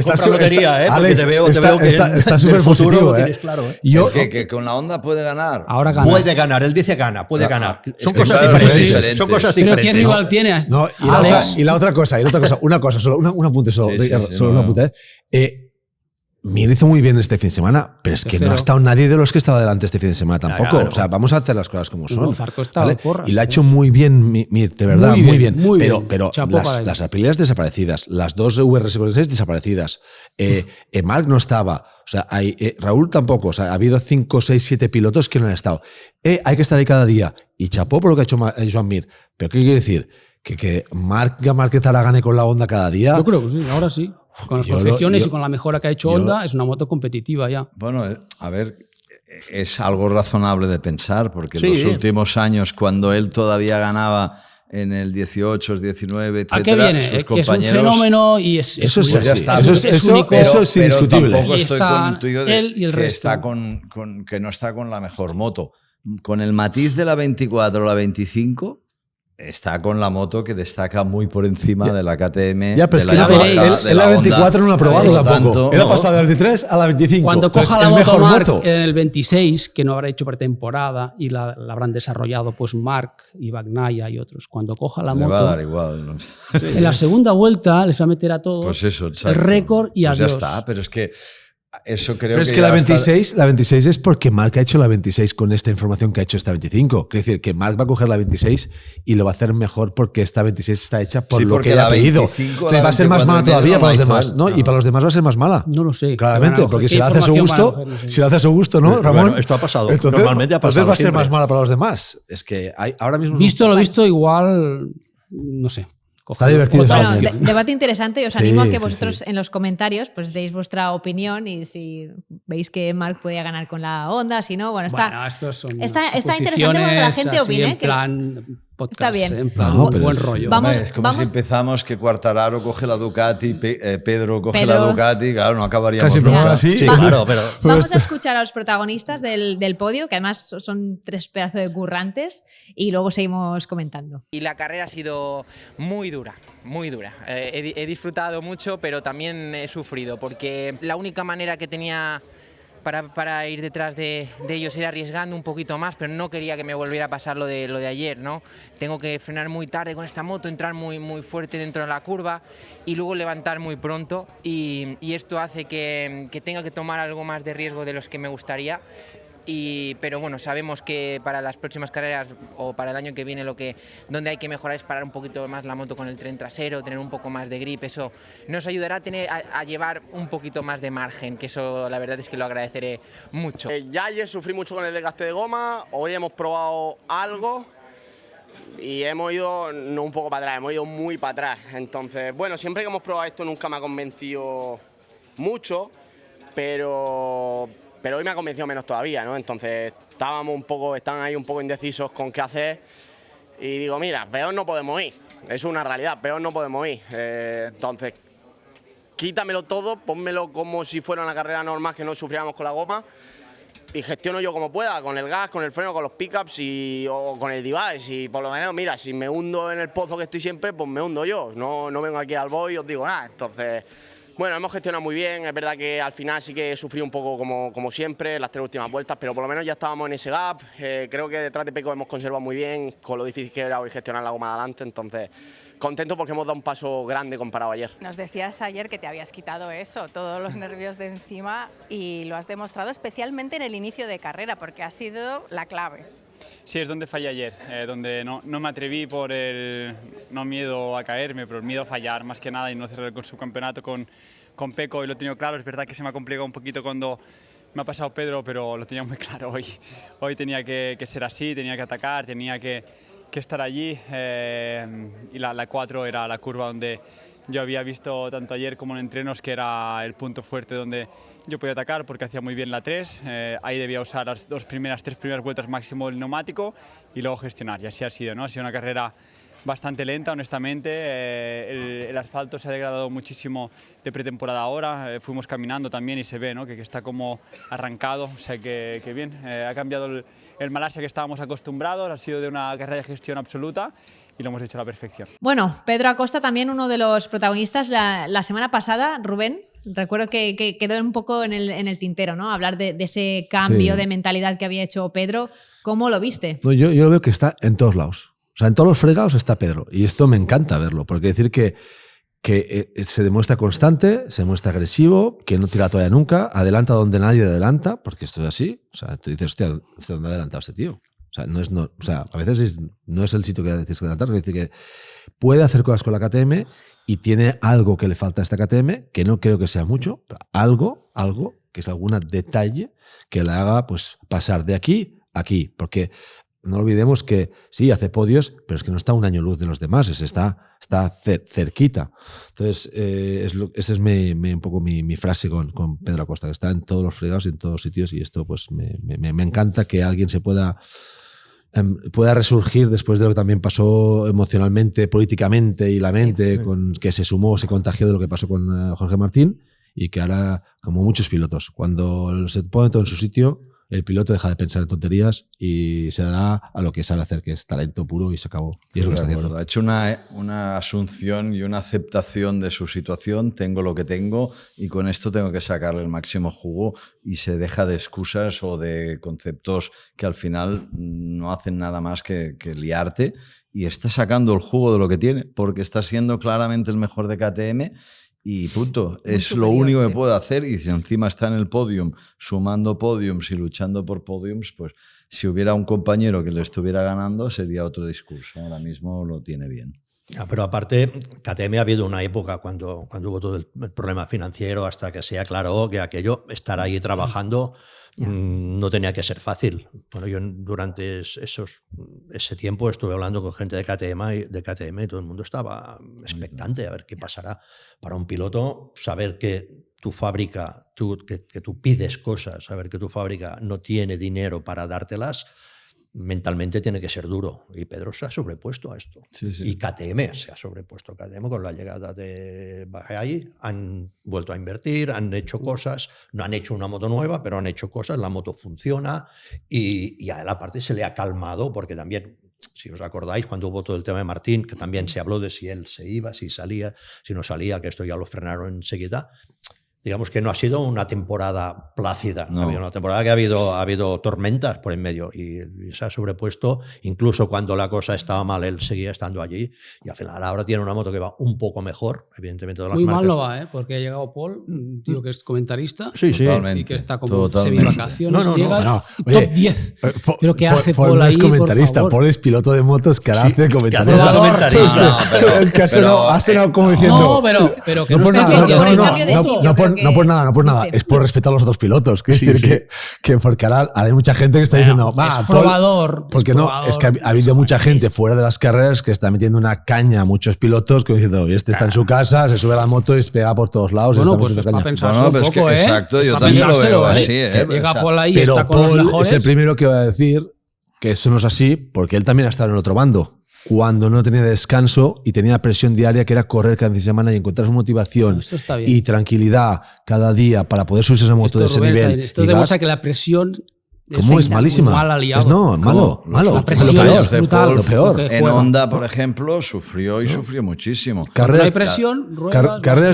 Porque te veo que está súper positivo. Claro, que con la Honda puede ganar. Ahora gana. Puede ganar, él dice gana, puede ganar. Son cosas claro, diferentes. Son cosas Pero diferentes. ¿qué rival tienes? No, y la otra cosa, un apunte solo un apunte. Mir hizo muy bien este fin de semana, pero es que no ha estado nadie de los que estaba delante este fin de semana tampoco. O sea, vamos a hacer las cosas como son. ¿Vale? Y lo ha hecho muy bien Mir, de verdad, muy bien. Pero las Aprilias desaparecidas, las dos VR6 desaparecidas. Marc no estaba. O sea, Raúl tampoco. O sea, ha habido 5, 6, 7 pilotos que no han estado. Hay que estar ahí cada día. Y chapó por lo que ha hecho Joan Mir. ¿Pero qué quiere decir? Que Marc Márquez ahora gane con la Honda cada día. Yo creo que sí, ahora sí. Con las perfecciones y con la mejora que ha hecho Honda, es una moto competitiva ya. Bueno, a ver, es algo razonable de pensar, porque en los últimos años, cuando él todavía ganaba en el 18, 19, etcétera, ¿a qué viene? sus que es un compañeros, fenómeno y es eso único. Ya está. Es único. Eso es indiscutible. Pero tampoco Y estoy está con el tuyo de él y el que, resto. está que no está con la mejor moto. Con el matiz de la 24 o la 25, está con la moto que destaca muy por encima de la KTM. Ya, pero es de que la Yamaha, de en la 24 Honda. no lo ha probado Por tampoco. tanto, Él ha no. pasado del 23 a la 25. Cuando Entonces, coja la es moto mejor Marc moto. en el 26, que no habrá hecho pretemporada y la habrán desarrollado pues Marc y Bagnaia y otros. Cuando coja la Le moto, va a dar igual. ¿no? en la segunda vuelta les va a meter a todos Pues eso, el exacto. récord y Pues ya adiós. está, pero es que eso creo Pero es que ya la está- 26 es porque Marc ha hecho la 26 con esta información que ha hecho esta 25. Quiere decir que Marc va a coger la 26 y lo va a hacer mejor porque esta 26 está hecha por Sí, lo porque que la ha pedido. 25, Entonces la va a ser más 24 mala en medio todavía no para los la demás, hizo ¿no? él. Y para los demás va a ser más mala. No lo sé. Claramente, Bueno, porque ¿qué si la hace a su información gusto, van a coger? No sé. si la hace a su gusto, ¿no, Pero Ramón? bueno, esto ha pasado. Normalmente ha pasado Entonces va a ser siempre. más mala para los demás. Es que ahora mismo... Visto lo visto, igual, no sé. Está divertido Otra esa Bueno, opción. debate interesante y os Sí, animo a que sí, vosotros sí. en los comentarios pues deis vuestra opinión y si veis que Marc podía ganar con la Honda, si no, bueno, está, Bueno, estos son está interesante bueno, que la gente así opine. En plan podcast, Está bien. en plan No, pero buen es- rollo. Vamos- Hombre, es como vamos- si empezamos que Quartararo coge la Ducati, Pedro coge Pedro. la Ducati, claro, no acabaríamos Casi nunca. empezamos así. Sí, Va- claro, pero Vamos a escuchar a los protagonistas del podio, que además son 3 pedazos de currantes, y luego seguimos comentando. Y la carrera ha sido muy dura, muy dura. He disfrutado mucho, pero también he sufrido, porque la única manera que tenía para ir detrás de ellos era arriesgando un poquito más, pero no quería que me volviera a pasar lo de ayer, ¿no? Tengo que frenar muy tarde con esta moto, entrar muy fuerte dentro de la curva y luego levantar muy pronto, y esto hace que tenga que tomar algo más de riesgo de los que me gustaría. Pero bueno, sabemos que para las próximas carreras o para el año que viene donde hay que mejorar es parar un poquito más la moto con el tren trasero, tener un poco más de grip. Eso nos ayudará a llevar un poquito más de margen, que eso la verdad es que lo agradeceré mucho. Ya ayer sufrí mucho con el desgaste de goma, hoy hemos probado algo y hemos ido no un poco para atrás, hemos ido muy para atrás. Entonces, bueno, siempre que hemos probado esto nunca me ha convencido mucho, pero hoy me ha convencido menos todavía, ¿no? Entonces estaban ahí un poco indecisos con qué hacer y digo, mira, peor no podemos ir, es una realidad, peor no podemos ir. Entonces, quítamelo todo, pónmelo como si fuera una carrera normal que no sufriéramos con la goma y gestiono yo como pueda, con el gas, con el freno, con los pickups o con el device. Y por lo menos, mira, si me hundo en el pozo que estoy siempre, pues me hundo yo. No vengo aquí al boy y os digo nada. Entonces, bueno, hemos gestionado muy bien. Es verdad que al final sí que sufrí un poco como siempre en las 3 últimas vueltas, pero por lo menos ya estábamos en ese gap. Creo que detrás de Pecco hemos conservado muy bien con lo difícil que era hoy gestionar la goma de adelante. Entonces, contento porque hemos dado un paso grande comparado a ayer. Nos decías ayer que te habías quitado eso, todos los nervios de encima, y lo has demostrado especialmente en el inicio de carrera, porque ha sido la clave. Sí, es donde fallé ayer, donde no me atreví por no miedo a caerme, pero el miedo a fallar más que nada y no cerrar el subcampeonato con Pecco, y lo he tenido claro. Es verdad que se me ha complicado un poquito cuando me ha pasado Pedro, pero lo tenía muy claro hoy. Hoy tenía que ser así, tenía que atacar, tenía que estar allí, y la 4 era la curva donde yo había visto tanto ayer como en entrenos que era el punto fuerte donde yo podía atacar porque hacía muy bien la 3, ahí debía usar las 3 primeras vueltas máximo del neumático y luego gestionar, y así ha sido, ¿no? Ha sido una carrera bastante lenta, honestamente. El asfalto se ha degradado muchísimo de pretemporada ahora, fuimos caminando también y se ve, ¿no?, que está como arrancado, o sea que bien, ha cambiado el Malasia que estábamos acostumbrados, ha sido de una carrera de gestión absoluta y lo hemos hecho a la perfección. Bueno, Pedro Acosta, también uno de los protagonistas la semana pasada, Rubén. Recuerdo que quedó un poco en el tintero, ¿no? Hablar de ese cambio Sí. de mentalidad que había hecho Pedro. ¿Cómo lo viste? No, yo lo veo que está en todos lados. O sea, en todos los fregados está Pedro. Y esto me encanta verlo, porque decir que se demuestra constante, se muestra agresivo, que no tira toalla nunca, adelanta donde nadie adelanta, porque esto es así. O sea, tú dices, hostia, ¿dónde ha adelantado este tío? O sea, a veces no es el sitio que tienes que adelantar, es decir, que puede hacer cosas con la KTM y tiene algo que le falta a esta KTM, que no creo que sea mucho, pero algo que es algún detalle que le haga pues pasar de aquí a aquí, porque no olvidemos que sí, hace podios, pero es que no está un año luz de los demás, está cerquita. Entonces, esa es un poco mi frase con Pedro Acosta, que está en todos los fregados y en todos sitios, y esto pues me encanta que alguien se pueda resurgir después de lo que también pasó emocionalmente, políticamente y la mente, que se sumó, se contagió de lo que pasó con Jorge Martín, y que ahora, como muchos pilotos, cuando se pone todo en su sitio, el piloto deja de pensar en tonterías y se da a lo que sabe hacer, que es talento puro, y se acabó. Y es lo que está haciendo. Ha hecho una asunción y una aceptación de su situación. Tengo lo que tengo y con esto tengo que sacarle el máximo jugo, y se deja de excusas o de conceptos que al final no hacen nada más que liarte, y está sacando el jugo de lo que tiene, porque está siendo claramente el mejor de KTM. Y punto. Es lo único que puede hacer, y si encima está en el podium, sumando podiums y luchando por podiums, pues si hubiera un compañero que le estuviera ganando sería otro discurso. Ahora mismo lo tiene bien. Pero aparte, KTM ha habido una época cuando hubo todo el problema financiero, hasta que se aclaró que aquello, estar ahí trabajando, no tenía que ser fácil. Bueno, yo durante ese tiempo estuve hablando con gente de KTM y todo el mundo estaba expectante a ver qué pasará. Para un piloto, saber que tu fábrica, que tú pides cosas, saber que tu fábrica no tiene dinero para dártelas, mentalmente tiene que ser duro. Y Pedro se ha sobrepuesto a esto. Sí, sí. Y KTM se ha sobrepuesto. KTM con la llegada de Bajaj han vuelto a invertir, han hecho cosas, no han hecho una moto nueva, pero han hecho cosas, la moto funciona, y a él aparte se le ha calmado, porque también, si os acordáis, cuando hubo todo el tema de Martín, que también se habló de si él se iba, si salía, si no salía, que esto ya lo frenaron enseguida. Digamos que no ha sido una temporada plácida, no. Ha habido una temporada que ha habido tormentas por en medio, y se ha sobrepuesto. Incluso cuando la cosa estaba mal, él seguía estando allí, y al final ahora tiene una moto que va un poco mejor, evidentemente. De las muy marcas. mal no va, porque ha llegado Paul, un tío que es comentarista, sí, y que está como semi-vacaciones, top 10. Pero ¿qué hace Paul ahí, no es comentarista, Paul es piloto de motos que ahora hace comentarista. Es que ha sonado como diciendo... No, pero que no por nada, No por nada. Es por respeto a los otros pilotos. Quiero decir que porque ahora hay mucha gente que está diciendo, es probador. Porque es que ha habido mucha gente fuera de las carreras que está metiendo una caña a muchos pilotos que diciendo, este está en su casa, se sube a la moto y se pega por todos lados. Bueno, pues es para pensarlo un poco, exacto, yo también lo veo así. Llega Paul ahí, pero está con Paul los mejores. Es el primero que va a decir que eso no es así, porque él también ha estado en el otro bando, cuando no tenía descanso y tenía presión diaria, que era correr cada semana y encontrar motivación y tranquilidad cada día para poder subirse a esa moto de ese nivel. Esto demuestra que la presión ¿cómo es malísima? Malo. La presión es brutal. Lo peor. En Honda, por ejemplo, sufrió muchísimo. Carreras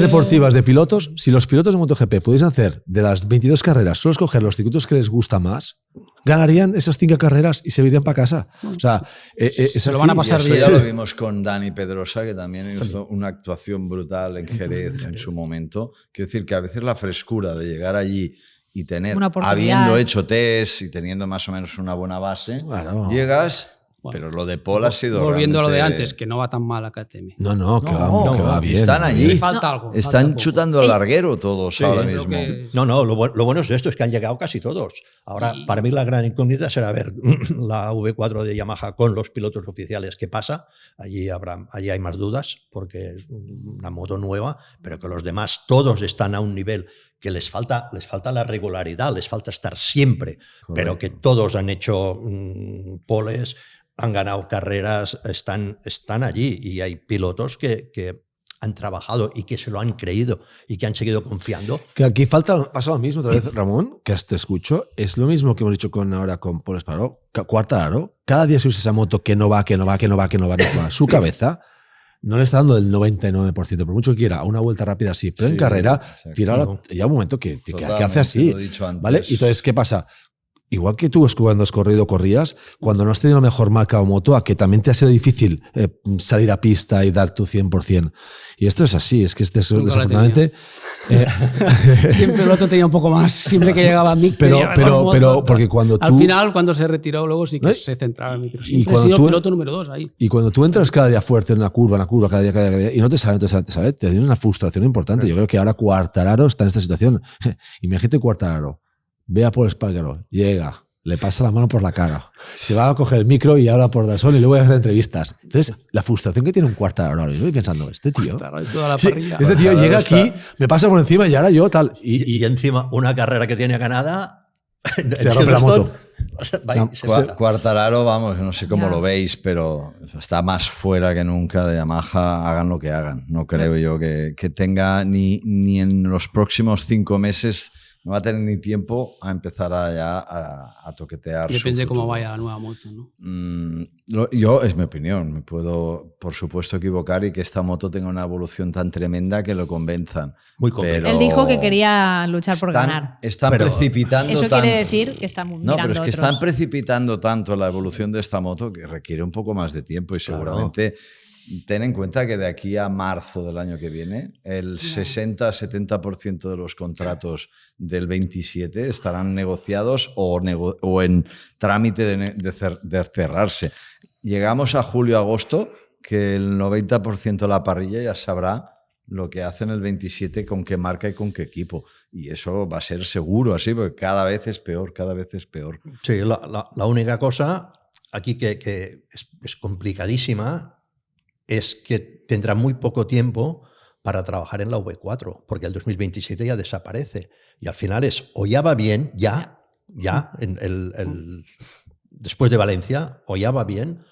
deportivas de pilotos, si los pilotos de MotoGP pudiesen hacer de las 22 carreras, solo escoger los circuitos que les gusta más, ganarían esas 5 carreras y se irían para casa. O sea, se lo van a pasar bien. Ya lo vimos con Dani Pedrosa, que también hizo una actuación brutal en Jerez en su momento. Quiero decir que a veces la frescura de llegar allí y tener, habiendo hecho test y teniendo más o menos una buena base, llegas... Bueno, pero lo de Paul ha sido volviendo a lo de antes, que no va tan mal a KTM. Que va bien. Están allí. Falta algo. Están chutando el larguero todos ahora mismo. Lo bueno es esto, es que han llegado casi todos. Ahora, para mí la gran incógnita será ver la V4 de Yamaha con los pilotos oficiales. ¿Qué pasa? Allí hay más dudas, porque es una moto nueva, pero que los demás todos están a un nivel que les falta la regularidad, les falta estar siempre. Correcto. Pero que todos han hecho poles, han ganado carreras, están allí, y hay pilotos que han trabajado y que se lo han creído y que han seguido confiando. Que aquí pasa lo mismo otra vez, Ramón, que te escucho. Es lo mismo que hemos dicho ahora con Paul Espargaró. Quartararo, cada día subirse esa moto que no va. Su cabeza no le está dando el 99%, por mucho que quiera, a una vuelta rápida así, pero en carrera, ya un momento que hace así. ¿Vale? Y entonces, ¿qué pasa? Igual que tú cuando has corrías, cuando no has tenido la mejor marca o moto, a que también te ha sido difícil salir a pista y dar tu 100%. Y esto es así, es que desafortunadamente... Siempre el otro tenía un poco más, siempre que llegaba a Mick. Pero porque cuando tú... Al final, cuando se retiró, luego sí que se centraba en micro. Siempre ha sido el piloto número 2 ahí. Y cuando tú entras cada día fuerte en una curva, cada día, y no te sale, te tiene una frustración importante. Yo creo que ahora Quartararo está en esta situación. Imagínate Quartararo. Ve a Paul Espargaró, llega, le pasa la mano por la cara, se va a coger el micro y habla por Dassault y luego voy a hacer entrevistas. Entonces, la frustración que tiene un Quartararo ahora, yo estoy pensando, este tío llega aquí, me pasa por encima y ahora yo tal. Y encima, una carrera que tiene ganada, se rompe la moto. Quartararo, vamos, no sé cómo lo veis, pero está más fuera que nunca de Yamaha, hagan lo que hagan. No creo yo que tenga ni en los próximos 5 meses no va a tener ni tiempo a empezar a toquetear. Depende cómo vaya la nueva moto, ¿no? Yo, es mi opinión, me puedo por supuesto equivocar y que esta moto tenga una evolución tan tremenda que lo convenzan. Muy complicado. Él dijo que quería luchar por ganar. Están precipitando Eso tanto. quiere decir que están mirando No, pero es que otros. están precipitando tanto la evolución de esta moto que requiere un poco más de tiempo y seguramente ten en cuenta que de aquí a marzo del año que viene el 60-70% de los contratos del 27 estarán negociados o en trámite de cerrarse. Llegamos a julio-agosto que el 90% de la parrilla ya sabrá lo que hace en el 27, con qué marca y con qué equipo. Y eso va a ser seguro así, porque cada vez es peor, cada vez es peor. Sí, la única cosa aquí que es complicadísima es que tendrá muy poco tiempo para trabajar en la V4, porque el 2027 ya desaparece. Y al final o ya va bien, después de Valencia, o ya va bien,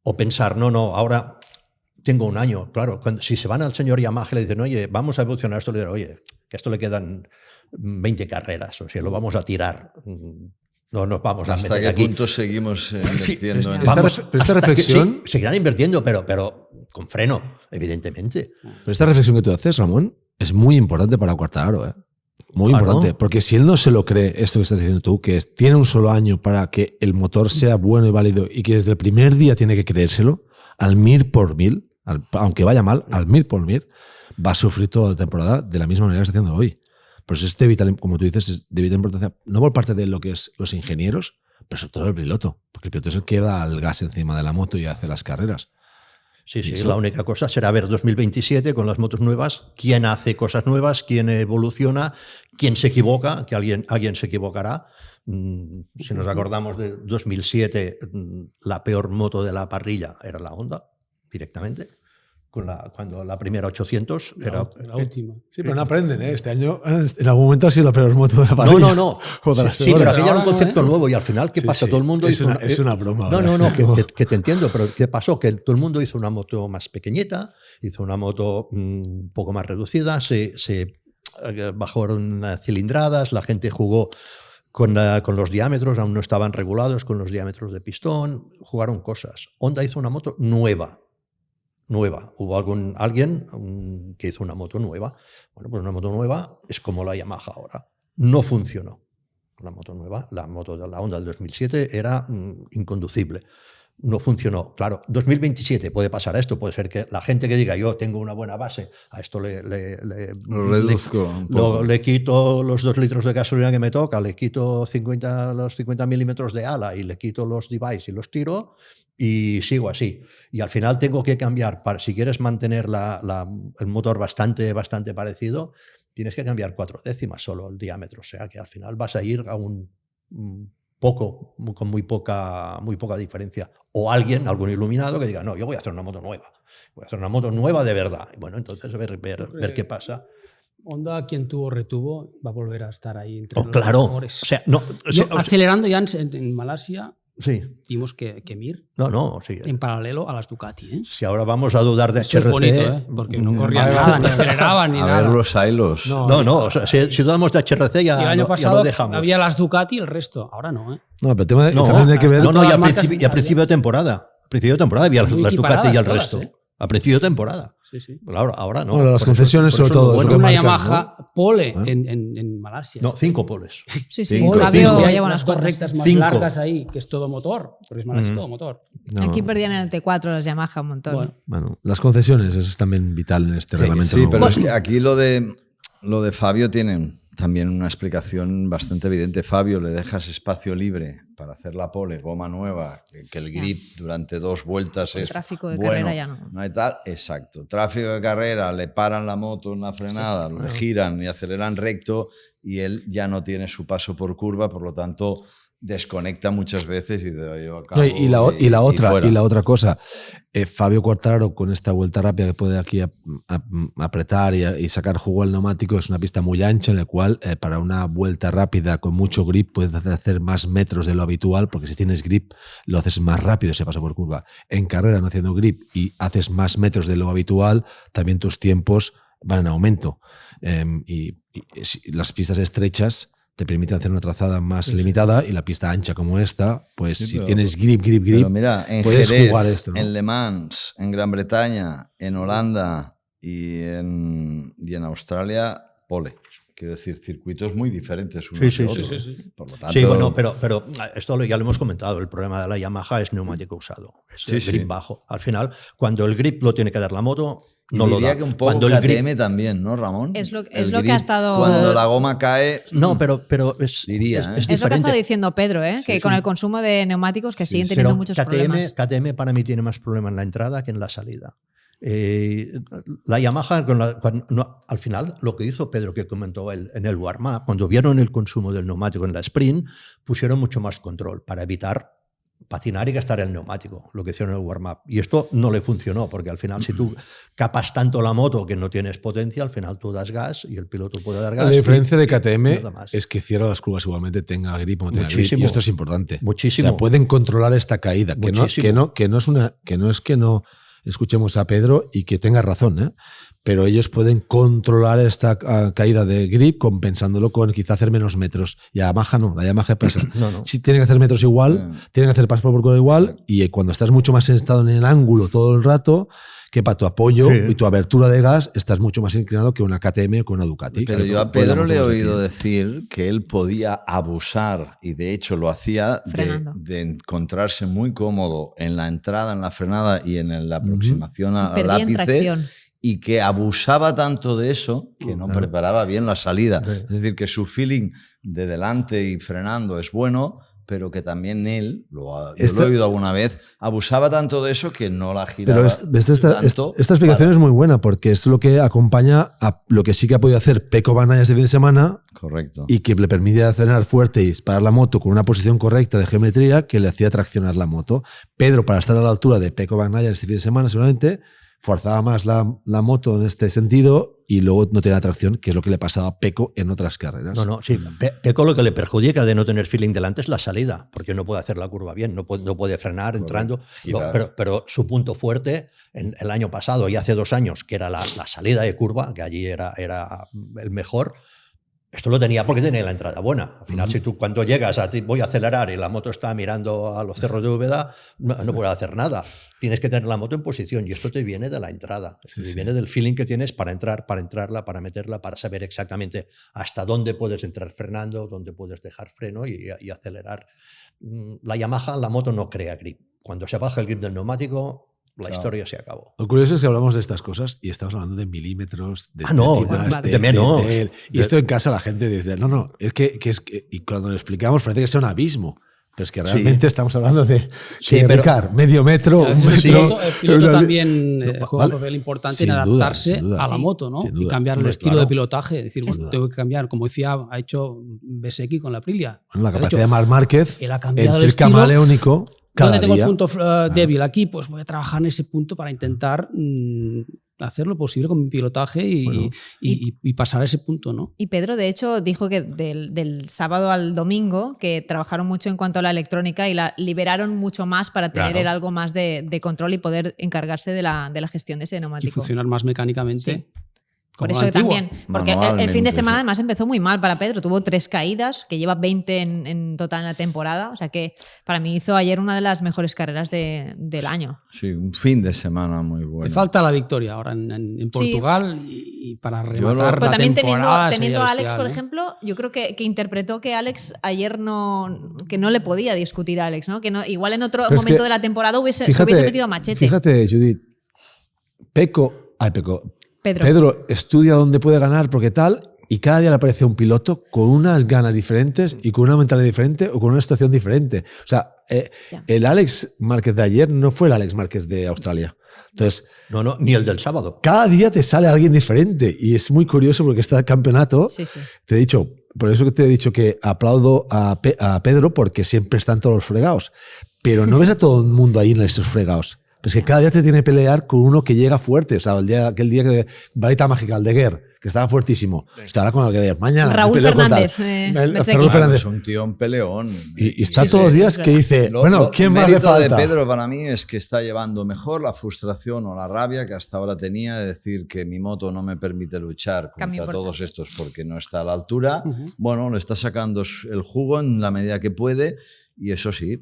o pensar, no, ahora tengo un año. Claro, si se van al señor Yamaha y le dicen, oye, vamos a evolucionar esto, le dicen, oye, que a esto le quedan 20 carreras, o sea, lo vamos a tirar. No nos vamos a meter aquí. ¿Hasta qué punto seguimos invirtiendo en esto? Esta reflexión... Sí, seguirán invirtiendo, pero con freno, evidentemente. Pero esta reflexión que tú haces, Ramón, es muy importante para Quartararo, ¿eh? Muy importante, ¿no? Porque si él no se lo cree, esto que estás diciendo tú, que tiene un solo año para que el motor sea bueno y válido y que desde el primer día tiene que creérselo, al 1000 por 1000, aunque vaya mal, al 1000 por 1000, va a sufrir toda la temporada de la misma manera que está haciendo hoy. Por eso es de vital, como tú dices, es de vital importancia, no por parte de lo que es los ingenieros, pero sobre todo el piloto, porque el piloto es el que da el gas encima de la moto y hace las carreras. Sí, la única cosa será ver 2027 con las motos nuevas, quién hace cosas nuevas, quién evoluciona, quién se equivoca, que alguien se equivocará. Si nos acordamos de 2007, la peor moto de la parrilla era la Honda, directamente. Cuando la primera 800 era la última. Sí, pero no aprenden, ¿eh? Este año en algún momento ha sido la peor moto de la parrilla. No. Sí, pero aquella era un concepto nuevo y al final, ¿qué pasa? Todo el mundo es una broma. No, que te entiendo, pero ¿qué pasó? Que todo el mundo hizo una moto más pequeñita, hizo una moto un poco más reducida, se bajaron cilindradas, la gente jugó con los diámetros, aún no estaban regulados con los diámetros de pistón, jugaron cosas. Honda hizo una moto nueva. Hubo alguien que hizo una moto nueva. Bueno, pues una moto nueva es como la Yamaha ahora. No funcionó. La moto nueva, la moto de la Honda del 2007 era inconducible. No funcionó. Claro, 2027 puede pasar esto. Puede ser que la gente que diga yo tengo una buena base, a esto lo reduzco un poco. Le quito los 2 litros de gasolina que me toca, le quito los 50 milímetros de ala y le quito los devices y los tiro y sigo así. Y al final tengo que cambiar, si quieres mantener el motor bastante parecido, tienes que cambiar 4 décimas solo el diámetro. O sea que al final vas a ir a un con muy poca diferencia. O algún iluminado que diga, no, yo voy a hacer una moto nueva. Voy a hacer una moto nueva de verdad. Y bueno, entonces ver qué pasa. Honda, quien retuvo, va a volver a estar ahí entre los claro. mejores. O sea, acelerando ya en Malasia, sí. Vimos que Mir sí. en paralelo a las Ducati. ¿eh? Si ahora vamos a dudar de Eso HRC... es bonito, porque no corrían nada, ni aceleraban, ni nada. A ver los hilos. No, o sea, si dudamos de HRC ya, el año pasado ya lo dejamos. había las Ducati y el resto. Ahora no, ¿eh? No, pero el tema también hay que ver... y a principio de temporada. A principio de temporada había las Ducati y el resto. A principio de temporada. Sí. Ahora no. Bueno, las concesiones sobre todo. Bueno, una Yamaha pole en Malasia. No, 5 poles. Sí. Fabio lleva unas rectas más largas ahí, que es todo motor. Porque es Malasia todo motor. No. Aquí perdían en el T4 las Yamaha un montón. Bueno, las concesiones, eso es también vital en este reglamento. Sí, pero es que aquí lo de Fabio tiene también una explicación bastante evidente. Fabio, le dejas espacio libre para hacer la pole, goma nueva, que el grip durante 2 vueltas es tráfico de bueno, carrera ya no. No hay tal, exacto. Tráfico de carrera, le paran la moto en una frenada, le giran y aceleran recto y él ya no tiene su paso por curva, por lo tanto desconecta muchas veces y yo acabo y la otra cosa, Fabio Quartararo con esta vuelta rápida que puede aquí apretar y sacar jugo al neumático, es una pista muy ancha en la cual para una vuelta rápida con mucho grip puedes hacer más metros de lo habitual, porque si tienes grip lo haces más rápido ese paso por curva. En carrera, no haciendo grip y haces más metros de lo habitual, también tus tiempos van en aumento. Y las pistas estrechas te permite hacer una trazada más limitada, y la pista ancha como esta, pues Sí, si pero- tienes grip, Pero mira, en puedes Jerez, jugar esto, ¿no? en Le Mans, en Gran Bretaña, en Holanda y en Australia, pole. Quiero decir, circuitos muy diferentes unos Sí, de sí, otros. sí. Por lo tanto, Sí, bueno, pero esto ya lo hemos comentado. El problema de la Yamaha es neumático usado, es Sí, el grip sí. bajo. Al final, cuando el grip lo tiene que dar la moto, y no lo diría da. que un poco Cuando el grip- KTM también, ¿no, Ramón? Es lo El que ha estado- Cuando la goma cae... No, pero es, Diría, es ¿eh? Es lo que ha diferente. estado diciendo Pedro, que con el consumo de neumáticos que siguen teniendo Pero muchos KTM, problemas. KTM para mí tiene más problema en la entrada que en la salida. La Yamaha, al final, lo que hizo Pedro, que comentó él en el warm-up, cuando vieron el consumo del neumático en la sprint, pusieron mucho más control para evitar patinar y gastar el neumático, lo que hicieron en el warm-up. Y esto no le funcionó, porque al final, si tú capas tanto la moto que no tienes potencia, al final tú das gas y el piloto puede dar gas. La diferencia de y KTM nada más. es que cierra las curvas igualmente, tenga grip o no tenga grip. Muchísimo. Y esto es importante. Muchísimo. O sea, pueden controlar esta caída. Que no es que no escuchemos a Pedro y que tenga razón, ¿eh? Pero ellos pueden controlar esta caída de grip compensándolo con quizá hacer menos metros. Y a Yamaha no, la Yamaha pesa. No. Sí, tienen que hacer metros igual, tienen que hacer pasos por curva igual, y cuando estás mucho más sentado en el ángulo todo el rato, que para tu apoyo Sí. y tu abertura de gas estás mucho más inclinado que una KTM o que una Ducati. Pero Que yo a podemos Pedro le he decir. oído decir que él podía abusar, y de hecho lo hacía, Frenando. de encontrarse muy cómodo en la entrada, en la frenada y en la aproximación al Perdía en ápice, tracción. y que abusaba tanto de eso que no preparaba bien la salida. Es decir, que su feeling de delante y frenando es bueno, pero que también él, yo lo he oído alguna vez, abusaba tanto de eso que no la giraba. Pero esta explicación es muy buena, porque es lo que acompaña a lo que sí que ha podido hacer Pecco Bagnaia este fin de semana, Correcto. y que le permitía frenar fuerte y parar la moto con una posición correcta de geometría que le hacía traccionar la moto. Pedro, para estar a la altura de Pecco Bagnaia este fin de semana, seguramente forzaba más la moto en este sentido y luego no tenía tracción, que es lo que le pasaba a Pecco en otras carreras. No, sí. Pecco lo que le perjudica de no tener feeling delante es la salida, porque no puede hacer la curva bien, no puede frenar entrando. Pero su punto fuerte en el año pasado y hace 2 años, que era la salida de curva, que allí era el mejor, esto lo tenía porque tenía la entrada buena. Al final, si tú cuando llegas a ti voy a acelerar y la moto está mirando a los cerros de Úbeda, no puedes hacer nada. Tienes que tener la moto en posición, y esto te viene de la entrada. Viene del feeling que tienes para entrarla, para meterla, para saber exactamente hasta dónde puedes entrar frenando, dónde puedes dejar freno y acelerar. La Yamaha, la moto no crea grip. Cuando se baja el grip del neumático, la historia se acabó. Lo curioso es que hablamos de estas cosas y estamos hablando de milímetros, de no, décimas, de menos. Y esto en casa la gente dice, no, es que y cuando lo explicamos parece que sea un abismo. Pero es que realmente estamos hablando de Ricard, medio metro, un metro. El piloto también juega un papel importante en Sin adaptarse duda. a la moto, ¿no? Sin Y duda. cambiar el Hombre, estilo claro. de pilotaje. Es decir, bueno, tengo que cambiar, como decía, ha hecho Bezzecchi con la Aprilia. Bueno, la Ha capacidad hecho, de Marc Márquez él ha cambiado en el ser estilo. camaleónico cada ¿Dónde tengo día. el punto débil? Aquí, pues voy a trabajar en ese punto para intentar hacer lo posible con mi pilotaje y pasar a ese punto, ¿no? Y Pedro, de hecho, dijo que del sábado al domingo que trabajaron mucho en cuanto a la electrónica y la liberaron mucho más para tener el algo más de control y poder encargarse de la gestión de ese Y neumático. funcionar más mecánicamente. Sí. como Por eso la antigua. también, porque el fin de semana además empezó muy mal para Pedro, tuvo 3 caídas, que lleva 20 en total en la temporada, o sea que para mí hizo ayer una de las mejores carreras del año. Sí, un fin de semana muy bueno. Le falta la victoria ahora en Portugal y para rematar Pero la también temporada teniendo sería a Alex, bestial, por ¿no? ejemplo, yo creo que interpretó que Alex ayer que no le podía discutir a Alex, ¿no? Que no, igual en otro Pero es momento que, de la temporada se fíjate, hubiese metido a machete. Fíjate, Judith, Pedro estudia dónde puede ganar porque tal, y cada día le aparece un piloto con unas ganas diferentes y con una mentalidad diferente o con una situación diferente. O sea, el Alex Márquez de ayer no fue el Alex Márquez de Australia. Entonces, no, ni el del sábado. Cada día te sale alguien diferente y es muy curioso porque este campeonato, te he dicho, por eso que te he dicho que aplaudo a Pedro porque siempre están todos los fregados, pero no ves a todo el mundo ahí en esos fregados. Es que cada día te tiene que pelear con uno que llega fuerte. O sea, aquel día que Varita Mágica, Aldeguer, que estaba fuertísimo. Hostia, ahora con el que de mañana. Raúl Fernández. Raúl Fernández. Es un tío, un peleón. Y está todos los días que dice, ¿quién más le falta? El mérito de Pedro para mí es que está llevando mejor la frustración o la rabia que hasta ahora tenía de decir que mi moto no me permite luchar contra todos estos porque no está a la altura. Bueno, le está sacando el jugo en la medida que puede y eso sí,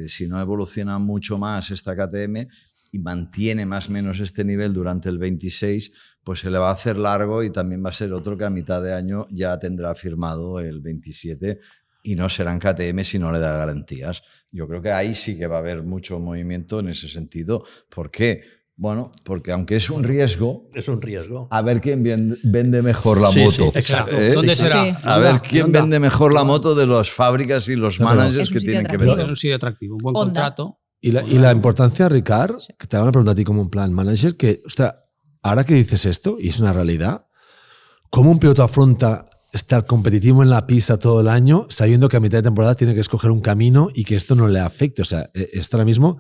si no evoluciona mucho más esta KTM y mantiene más o menos este nivel durante el 26, pues se le va a hacer largo y también va a ser otro que a mitad de año ya tendrá firmado el 27 y no serán KTM si no le da garantías. Yo creo que ahí sí que va a haber mucho movimiento en ese sentido. ¿Por qué? Bueno, porque aunque es un riesgo... Es un riesgo. A ver quién vende mejor la moto. Sí, exacto. ¿Dónde será? Sí. A ver quién vende mejor la moto de las fábricas y los managers que tienen que vender. Es un sitio atractivo, un buen contrato. Y la importancia, Ricard, que te hago una pregunta a ti como un plan manager, que, ahora que dices esto, y es una realidad, ¿cómo un piloto afronta estar competitivo en la pista todo el año sabiendo que a mitad de temporada tiene que escoger un camino y que esto no le afecte? O sea, esto ahora mismo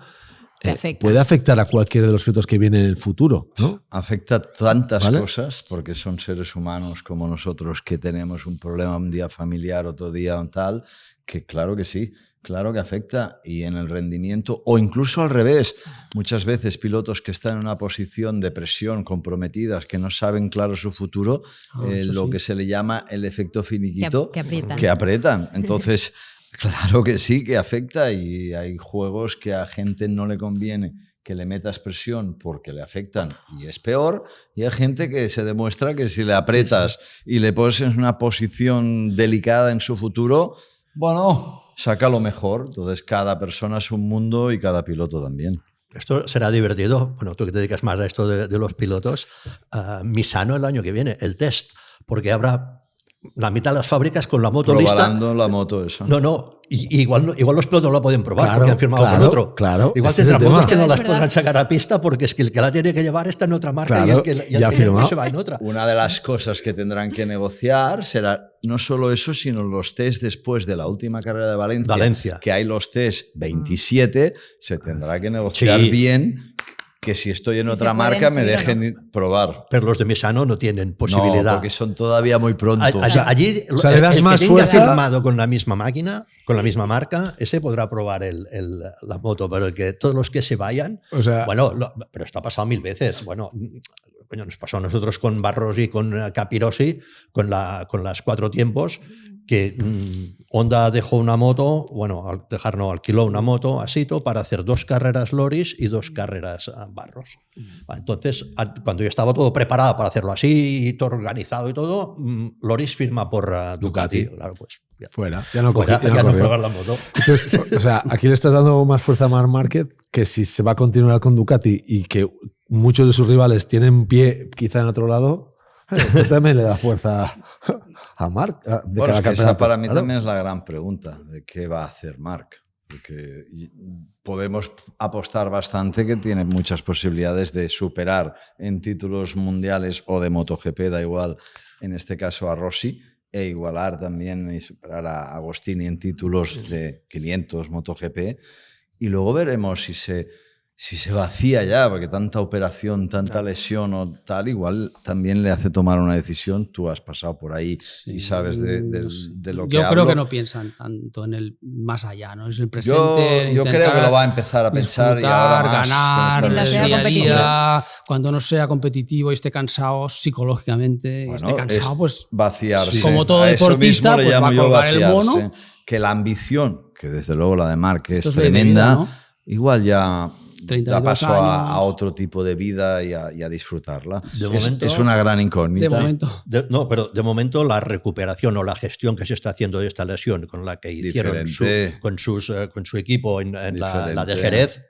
puede afectar a cualquiera de los pilotos que vienen en el futuro, ¿no? Afecta tantas cosas porque son seres humanos como nosotros que tenemos un problema un día familiar, otro día un tal, que claro que sí. Claro que afecta y en el rendimiento o incluso al revés. Muchas veces pilotos que están en una posición de presión comprometidas, que no saben claro su futuro, lo que se le llama el efecto finiquito, que aprietan. Entonces, claro que sí, que afecta y hay juegos que a gente no le conviene que le metas presión porque le afectan y es peor, y hay gente que se demuestra que si le aprietas y le pones en una posición delicada en su futuro, bueno, saca lo mejor. Entonces cada persona es un mundo y cada piloto también. Esto será divertido. Bueno, tú que te dedicas más a esto de los pilotos, Misano el año que viene, el test, porque habrá la mitad de las fábricas con la moto lista. Probando la moto, eso. No, igual los pilotos no la pueden probar Claro, porque han firmado con otro. Claro, Igual ese es tendrán el motos tema. que no Es las verdad. podrán sacar a pista porque es que el que la tiene que llevar está en otra marca Claro, y el que ya ha firmado. se va en otra. Una de las cosas que tendrán que negociar será no solo eso, sino los test después de la última carrera de Valencia. Que hay los test 27, se tendrá que negociar bien que si estoy en otra marca me dejen probar. Pero los de Misano no tienen posibilidad. No, porque son todavía muy pronto. Allí, O sea, le das el más que tenga fuerza. firmado con la misma máquina, con la misma marca, ese podrá probar la moto, pero el que todos los que se vayan, O sea, pero esto ha pasado 1000 veces. Bueno, nos pasó a nosotros con Barros y con Capirossi, con las 4 tiempos, que Honda dejó una moto, alquiló una moto a Sito para hacer 2 carreras Loris y 2 carreras Barros. Entonces, cuando ya estaba todo preparado para hacerlo así, y todo organizado y todo, Loris firma por Ducati. Claro, pues fuera, ya no fuera, corrió. ya no probar la moto. Entonces, o sea, aquí le estás dando más fuerza a Marc Márquez que si se va a continuar con Ducati y que muchos de sus rivales tienen pie quizá en otro lado. Esto también le da fuerza a Marc. Bueno, es que esa para mí también es la gran pregunta de qué va a hacer Marc. Porque podemos apostar bastante que tiene muchas posibilidades de superar en títulos mundiales o de MotoGP, da igual, en este caso a Rossi, e igualar también y superar a Agostini en títulos de 500 MotoGP. Y luego veremos si se vacía ya, porque tanta operación, tanta lesión o tal, igual también le hace tomar una decisión. Tú has pasado por ahí y sabes de lo que Yo hablo. creo que no piensan tanto en el más allá, ¿no? Es el presente. Yo creo que lo va a empezar a pensar y ahora más. Ganar, con esta sea día a competitivo. día, cuando no sea competitivo y esté cansado psicológicamente, Bueno, esté cansado, pues vaciarse. como todo A eso deportista, mismo le pues va a llamo yo colgar el vaciarse. mono. Que la ambición, que desde luego la de Marc es Esto es ley de tremenda, vida, ¿no? igual ya 32 paso años. a otro tipo de vida y a disfrutarla. De momento- Es una gran incógnita. De momento. Pero de momento la recuperación o la gestión que se está haciendo de esta lesión con la que hicieron Diferente. con su equipo en la de Diferente. Jerez,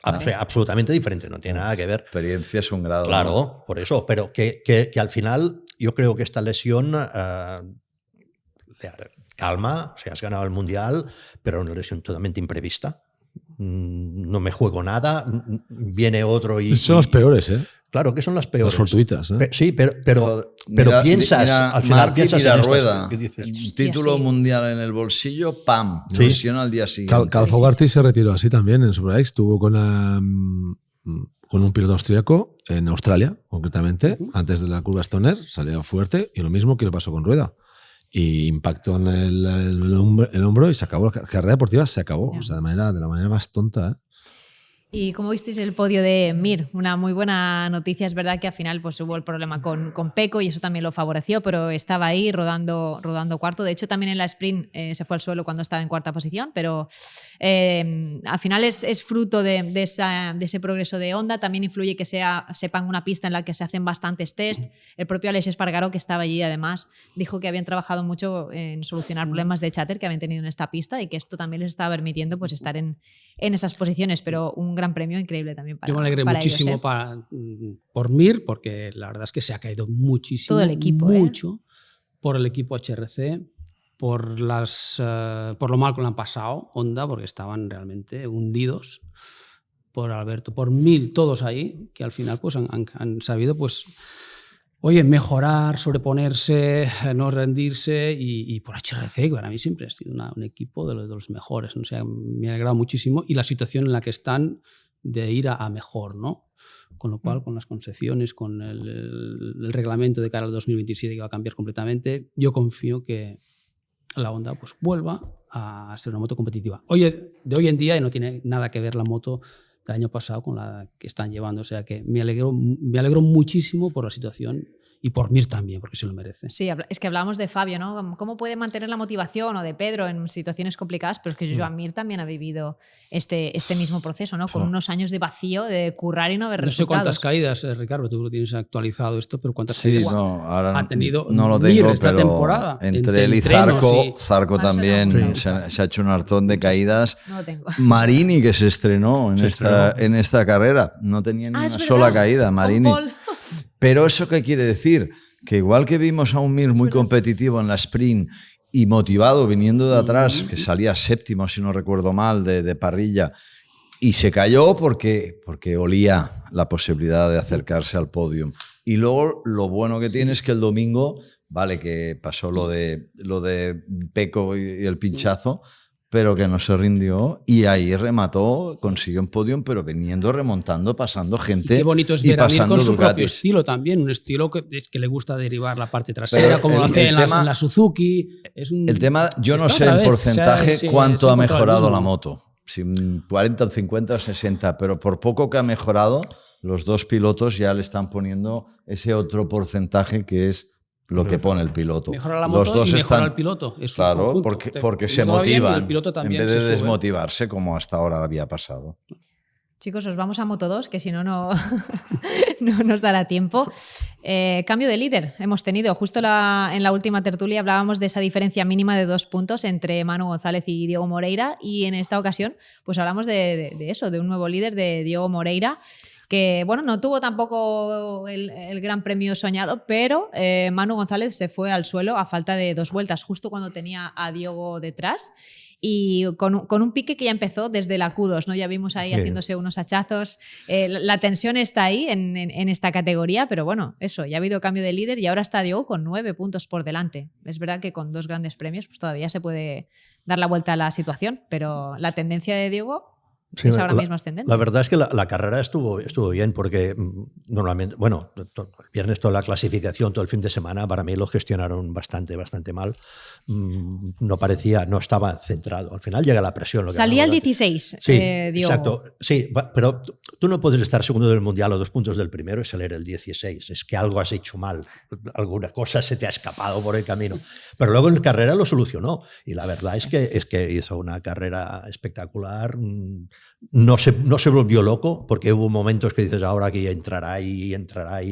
absolutamente diferente, no tiene nada que ver. Experiencia es un grado. ¿no? Claro, por eso, pero que al final yo creo que esta lesión calma, o sea, has ganado el Mundial, pero una lesión totalmente imprevista. No me juego nada, viene otro y... Son los peores, ¿eh? Claro que son las peores. Las fortuitas, ¿eh? Sí, pero Mira, piensas, mira, al final Marc y piensas mira en estas, Rueda, ¿qué dices? título sí. mundial en el bolsillo, ¡pam! Sí. Lesión al día siguiente. Cal Fogarty se retiró así también en Superbikes. Estuvo con un piloto austríaco en Australia, concretamente, antes de la curva Stoner, salió fuerte y lo mismo que le pasó con Rueda. Y impactó en el hombro y se acabó. La carrera deportiva se acabó, o sea, de la manera más tonta, ¿eh? ¿Y cómo visteis el podio de Mir? Una muy buena noticia. Es verdad que al final pues, hubo el problema con Pecco y eso también lo favoreció, pero estaba ahí rodando cuarto. De hecho, también en la sprint se fue al suelo cuando estaba en cuarta posición, pero al final es fruto de ese progreso de Honda. También influye que sepan una pista en la que se hacen bastantes test. El propio Alex Espargaró, que estaba allí además, dijo que habían trabajado mucho en solucionar problemas de chatter que habían tenido en esta pista y que esto también les estaba permitiendo pues, estar en esas posiciones, pero un gran premio increíble también para ellos. Yo me alegré muchísimo por Mir, porque la verdad es que se ha caído muchísimo. Todo el equipo. Mucho por el equipo HRC, por lo mal que lo han pasado Honda, porque estaban realmente hundidos, por Alberto, por Mir, todos ahí, que al final pues, han sabido pues, oye, mejorar, sobreponerse, no rendirse y por HRC, que para mí siempre ha sido un equipo de los mejores. O sea, me ha alegrado muchísimo y la situación en la que están de ir a mejor, ¿no? Con lo cual, con las concesiones, con el reglamento de cara al 2027 que va a cambiar completamente, yo confío que la Honda pues, vuelva a ser una moto competitiva. De hoy en día, y no tiene nada que ver la moto del año pasado con la que están llevando. O sea que me alegro muchísimo por la situación y por Mir también, porque se lo merece. Sí, es que hablábamos de Fabio, ¿no? ¿Cómo puede mantener la motivación? O de Pedro en situaciones complicadas, pero es que Joan Mir también ha vivido este mismo proceso, ¿no? Con unos años de vacío, de currar y no haber resultados. No sé cuántas caídas, Ricardo, tú lo tienes actualizado esto, pero cuántas caídas ahora ha tenido no lo Mir tengo, esta pero temporada. entre él y Zarco también se ha hecho un hartón de caídas. No lo tengo. Marini, que se estrenó en esta carrera, no tenía ni una sola caída, Marini. Pero ¿eso qué quiere decir? Que igual que vimos a un Mir muy competitivo en la sprint y motivado viniendo de atrás, que salía séptimo, si no recuerdo mal, de parrilla, y se cayó porque olía la posibilidad de acercarse al podium. Y luego lo bueno que tiene es que el domingo, vale, que pasó lo de Pecco y el pinchazo, pero que no se rindió y ahí remató, consiguió un podium, pero remontando, pasando gente. Y qué bonito es ver a Mir con su propio estilo también, un estilo que le gusta derivar la parte trasera, como lo hace en la Suzuki. El tema, yo no sé el porcentaje cuánto ha mejorado la moto, si 40, 50 o 60, pero por poco que ha mejorado, los dos pilotos ya le están poniendo ese otro porcentaje que es lo que pone el piloto. Mejora la moto los dos y mejora el piloto. Claro, porque se motivan en vez de desmotivarse como hasta ahora había pasado. Chicos, os vamos a Moto 2, que si no nos dará tiempo. Cambio de líder hemos tenido. Justo en la última tertulia hablábamos de esa diferencia mínima de 2 puntos entre Manu González y Diego Moreira, y en esta ocasión pues hablamos de eso, de un nuevo líder, de Diego Moreira, que bueno, no tuvo tampoco el gran premio soñado, pero Manu González se fue al suelo a falta de 2 vueltas, justo cuando tenía a Diego detrás, y con un pique que ya empezó desde la Q2, ¿no? Ya vimos ahí haciéndose unos hachazos. La tensión está ahí en esta categoría, pero bueno, eso, ya ha habido cambio de líder y ahora está Diego con 9 puntos por delante. Es verdad que con 2 grandes premios pues todavía se puede dar la vuelta a la situación, pero la tendencia de Diego... Sí, es ahora mismo ascendente. La verdad es que la carrera estuvo bien porque normalmente, bueno, el viernes toda la clasificación, todo el fin de semana, para mí lo gestionaron bastante mal. No estaba centrado. Al final llega la presión. Salía el 16, sí, Diego. Exacto. Sí, pero tú no puedes estar segundo del mundial a 2 puntos del primero y salir el 16. Es que algo has hecho mal. Alguna cosa se te ha escapado por el camino. Pero luego en carrera lo solucionó. Y la verdad es que hizo una carrera espectacular. No se volvió loco, porque hubo momentos que dices ahora que entrará y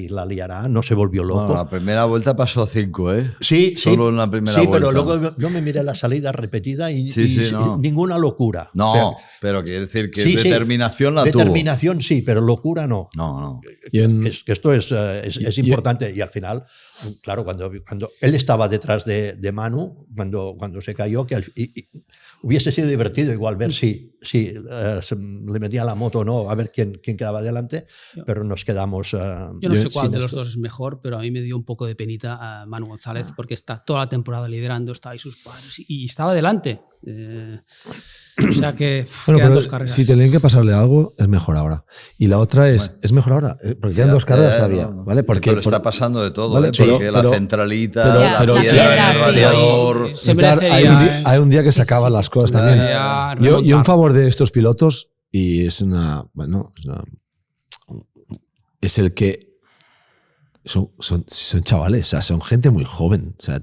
la liará. No se volvió loco. Bueno, la primera vuelta pasó a 5, ¿eh? Sí, solo en la primera vuelta. Sí, pero luego yo me miré la salida repetida y no. Ninguna locura. No, pero quiere decir que determinación la tuvo. Determinación sí, pero locura no. No. Que esto es importante y al final, claro, cuando él estaba detrás de Manu, cuando se cayó, hubiese sido divertido igual ver si sí, le metía la moto o no, a ver quién quedaba delante, pero nos quedamos... yo no sé cuál de los dos es mejor, pero a mí me dio un poco de penita a Manu González porque está toda la temporada liderando, estaba ahí sus padres y estaba delante. O sea que quedan dos carreras. Si tenían que pasarle algo, es mejor ahora. Y la otra es mejor ahora, porque quedan dos carreras todavía. ¿Vale? Porque pero está pasando de todo, ¿vale? porque la centralita, la pero piedra, el radiador... Hay un día que se acaban las cosas también. Y un favor de estos pilotos, y es es el que son chavales, o sea, son gente muy joven. O sea,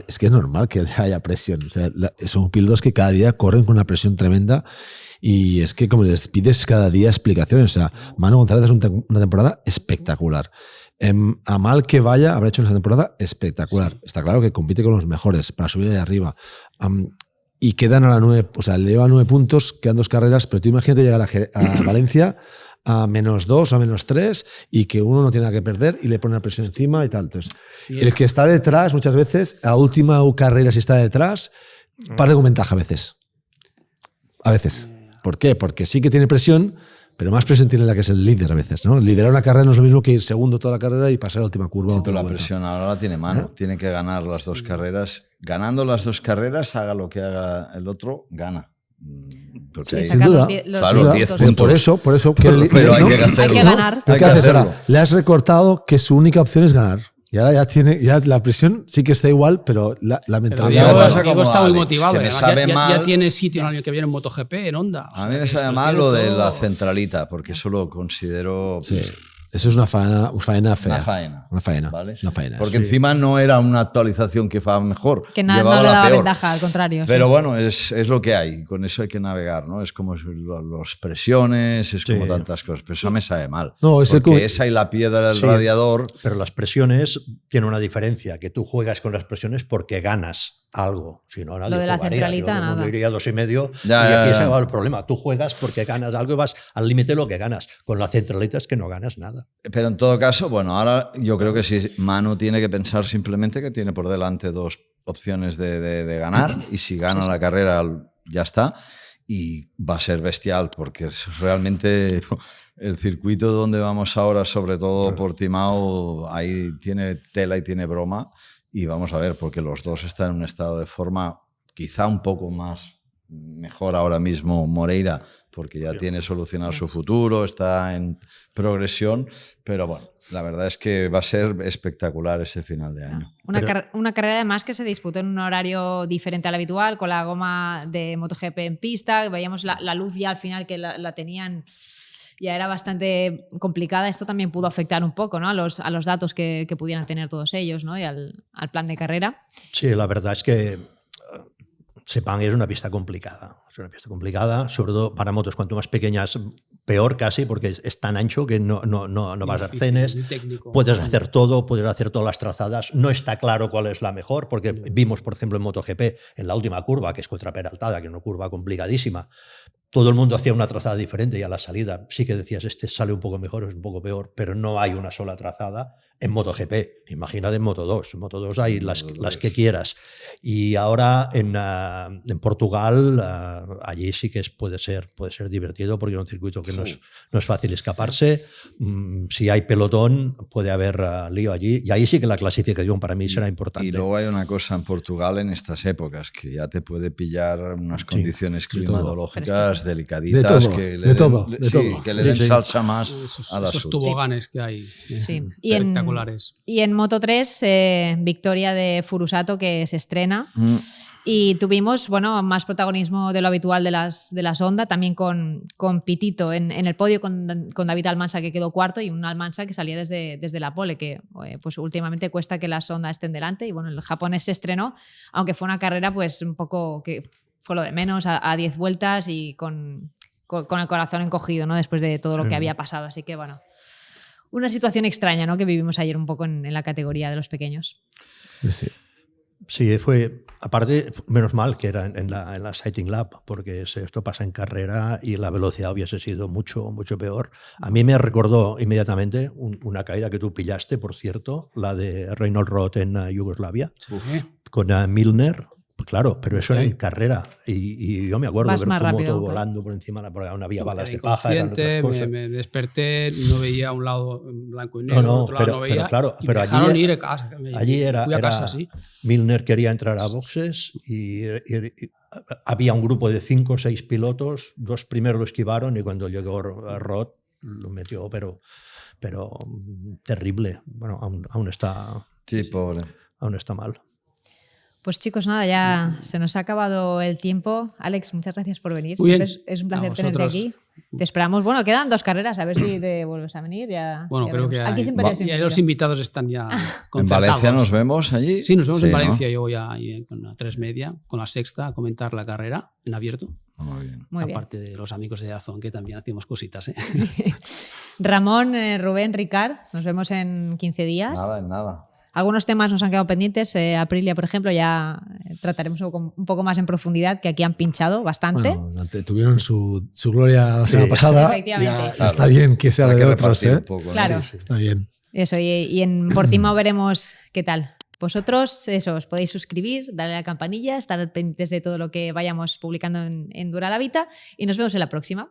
es que es normal que haya presión. O sea, son pilotos que cada día corren con una presión tremenda y es que como les pides cada día explicaciones. O sea, Manu González es una temporada espectacular. A mal que vaya, habrá hecho una temporada espectacular. Sí. Está claro que compite con los mejores para subir de arriba. Y quedan a la 9, o sea, le lleva 9 puntos, quedan 2 carreras, pero tú imagínate llegar a Valencia a -2 o a -3 y que uno no tiene nada que perder y le pone la presión encima y tal. Entonces, el que está detrás muchas veces, a última carrera si está detrás, parte con ventaja a veces. A veces. ¿Por qué? Porque sí que tiene presión, pero más presión tiene la que es el líder a veces, ¿no? Liderar una carrera no es lo mismo que ir segundo toda la carrera y pasar a la última curva. Sí, la presión ahora la tiene Manu. Tiene que ganar las 2 carreras. Ganando las 2 carreras, haga lo que haga el otro, gana. Sí, sin duda. Claro, 10 puntos. Por eso pero hay que hacerlo. Hay que ganar. ¿Qué haces ahora? Le has recortado que su única opción es ganar. Y ahora ya la presión sí que está igual, pero la mentalidad... Diego está muy motivado. Que me sabe mal, ya tiene sitio el año que viene en MotoGP, en Honda. A mí me sabe mal lo de la centralita, porque eso lo considero... Sí. Eso es una faena fea. Una faena. ¿Vale? Una faena. Porque encima no era una actualización que fuera mejor. Que no le daba ventaja, al contrario. Pero bueno, es lo que hay. Con eso hay que navegar, ¿no? Es como las presiones, es como tantas cosas. Pero eso me sabe mal. No, porque esa y la piedra del radiador... Pero las presiones tienen una diferencia, que tú juegas con las presiones porque ganas algo. Si no, nadie lo de la jugaría. centralita, nada. Yo iría 2,5 y aquí se va el problema. Tú juegas porque ganas algo y vas al límite de lo que ganas. Con la centralita es que no ganas nada. Pero en todo caso, bueno, ahora yo creo que sí, Manu tiene que pensar simplemente que tiene por delante 2 opciones de ganar y si gana la carrera ya está y va a ser bestial porque realmente el circuito donde vamos ahora, sobre todo Portimao, ahí tiene tela y tiene broma. Y vamos a ver, porque los dos están en un estado de forma quizá un poco más mejor ahora mismo Moreira, porque ya tiene solucionado su futuro, está en progresión, pero bueno, la verdad es que va a ser espectacular ese final de año. Una carrera además que se disputó en un horario diferente al habitual, con la goma de MotoGP en pista, veíamos la luz ya al final que la tenían... Ya era bastante complicada. Esto también pudo afectar un poco, ¿no? a los datos que pudieran tener todos ellos, ¿no? Y al plan de carrera. Sí, la verdad es que Sepang es una pista complicada. Es una pista complicada, sobre todo para motos cuanto más pequeñas, peor casi, porque es tan ancho que no vas a arcenes. Puedes hacer todo, puedes hacer todas las trazadas. No está claro cuál es la mejor, porque vimos, por ejemplo, en MotoGP, en la última curva, que es contra Peraltada, que es una curva complicadísima, todo el mundo hacía una trazada diferente y a la salida sí que decías, este sale un poco mejor, es un poco peor, pero no hay una sola trazada en MotoGP. Imagínate en Moto2. En Moto2 hay las que quieras. Y ahora en Portugal, allí sí que puede ser divertido porque es un circuito que no es fácil escaparse. Si hay pelotón, puede haber lío allí. Y ahí sí que la clasificación para mí será importante. Y luego hay una cosa en Portugal en estas épocas, que ya te puede pillar unas condiciones climatológicas delicaditas que le den salsa más a la esos toboganes que hay. Sí. Y en Moto3, victoria de Furusato que se estrena. Y tuvimos más protagonismo de lo habitual de las Honda, también con Pitito en el podio, con David Almansa que quedó cuarto y un Almansa que salía desde la pole, que pues últimamente cuesta que las Honda estén delante. Y bueno, el japonés se estrenó, aunque fue una carrera pues un poco que fue lo de menos, a 10 vueltas y con el corazón encogido, ¿no? Después de todo lo que había pasado. Así que bueno, una situación extraña, ¿no? Que vivimos ayer un poco en la categoría de los pequeños. Sí, fue, aparte, menos mal que era en la Sighting Lab, porque esto pasa en carrera y la velocidad hubiese sido mucho, mucho peor. A mí me recordó inmediatamente una caída que tú pillaste, por cierto, la de Reinhold Roth en Yugoslavia, con Milner, Claro, pero eso era en carrera. Y yo me acuerdo Vas de ver más tu rápido, moto claro. volando por encima, porque aún había balas Era de paja, eran otras inconsciente, cosas. me desperté, no veía un lado en blanco y negro, No, otro lado no veía. pero claro, y pero me dejaron allí, ir a casa. allí Fui a casa, sí. Milner quería entrar a boxes y había un grupo de 5 o 6 pilotos, 2 primeros lo esquivaron y cuando llegó Rod lo metió, pero terrible. Bueno, aún está, Sí, pobre. aún está mal. Pues chicos, nada, ya se nos ha acabado el tiempo. Alex, muchas gracias por venir. Muy bien. Siempre es un placer A tenerte vosotros. aquí. Te esperamos. Bueno, quedan 2 carreras, a ver si te vuelves a venir. Ya, Bueno, ya creo veremos. que Aquí siempre eres ya bienvenido. los invitados están ya ¿En concertados. Valencia nos vemos allí? Sí, nos vemos en ¿no? Valencia. Yo voy ahí con la 3:30, con la sexta, a comentar la carrera en abierto. Muy bien. Muy bien. Aparte de los amigos de Dazón, que también hacemos cositas. Ramón, Rubén, Ricard, nos vemos en 15 días. Nada, en nada. Algunos temas nos han quedado pendientes. Aprilia, por ejemplo, ya trataremos un poco más en profundidad, que aquí han pinchado bastante. Bueno, tuvieron su gloria la semana pasada. Efectivamente. Ya está bien que sea Hay de que otros, repartir ¿eh? un poco, ¿no? Claro. Está bien. Eso, y en Portimao veremos qué tal. Vosotros, eso, os podéis suscribir, darle a la campanilla, estar pendientes de todo lo que vayamos publicando en Dura la Vita y nos vemos en la próxima.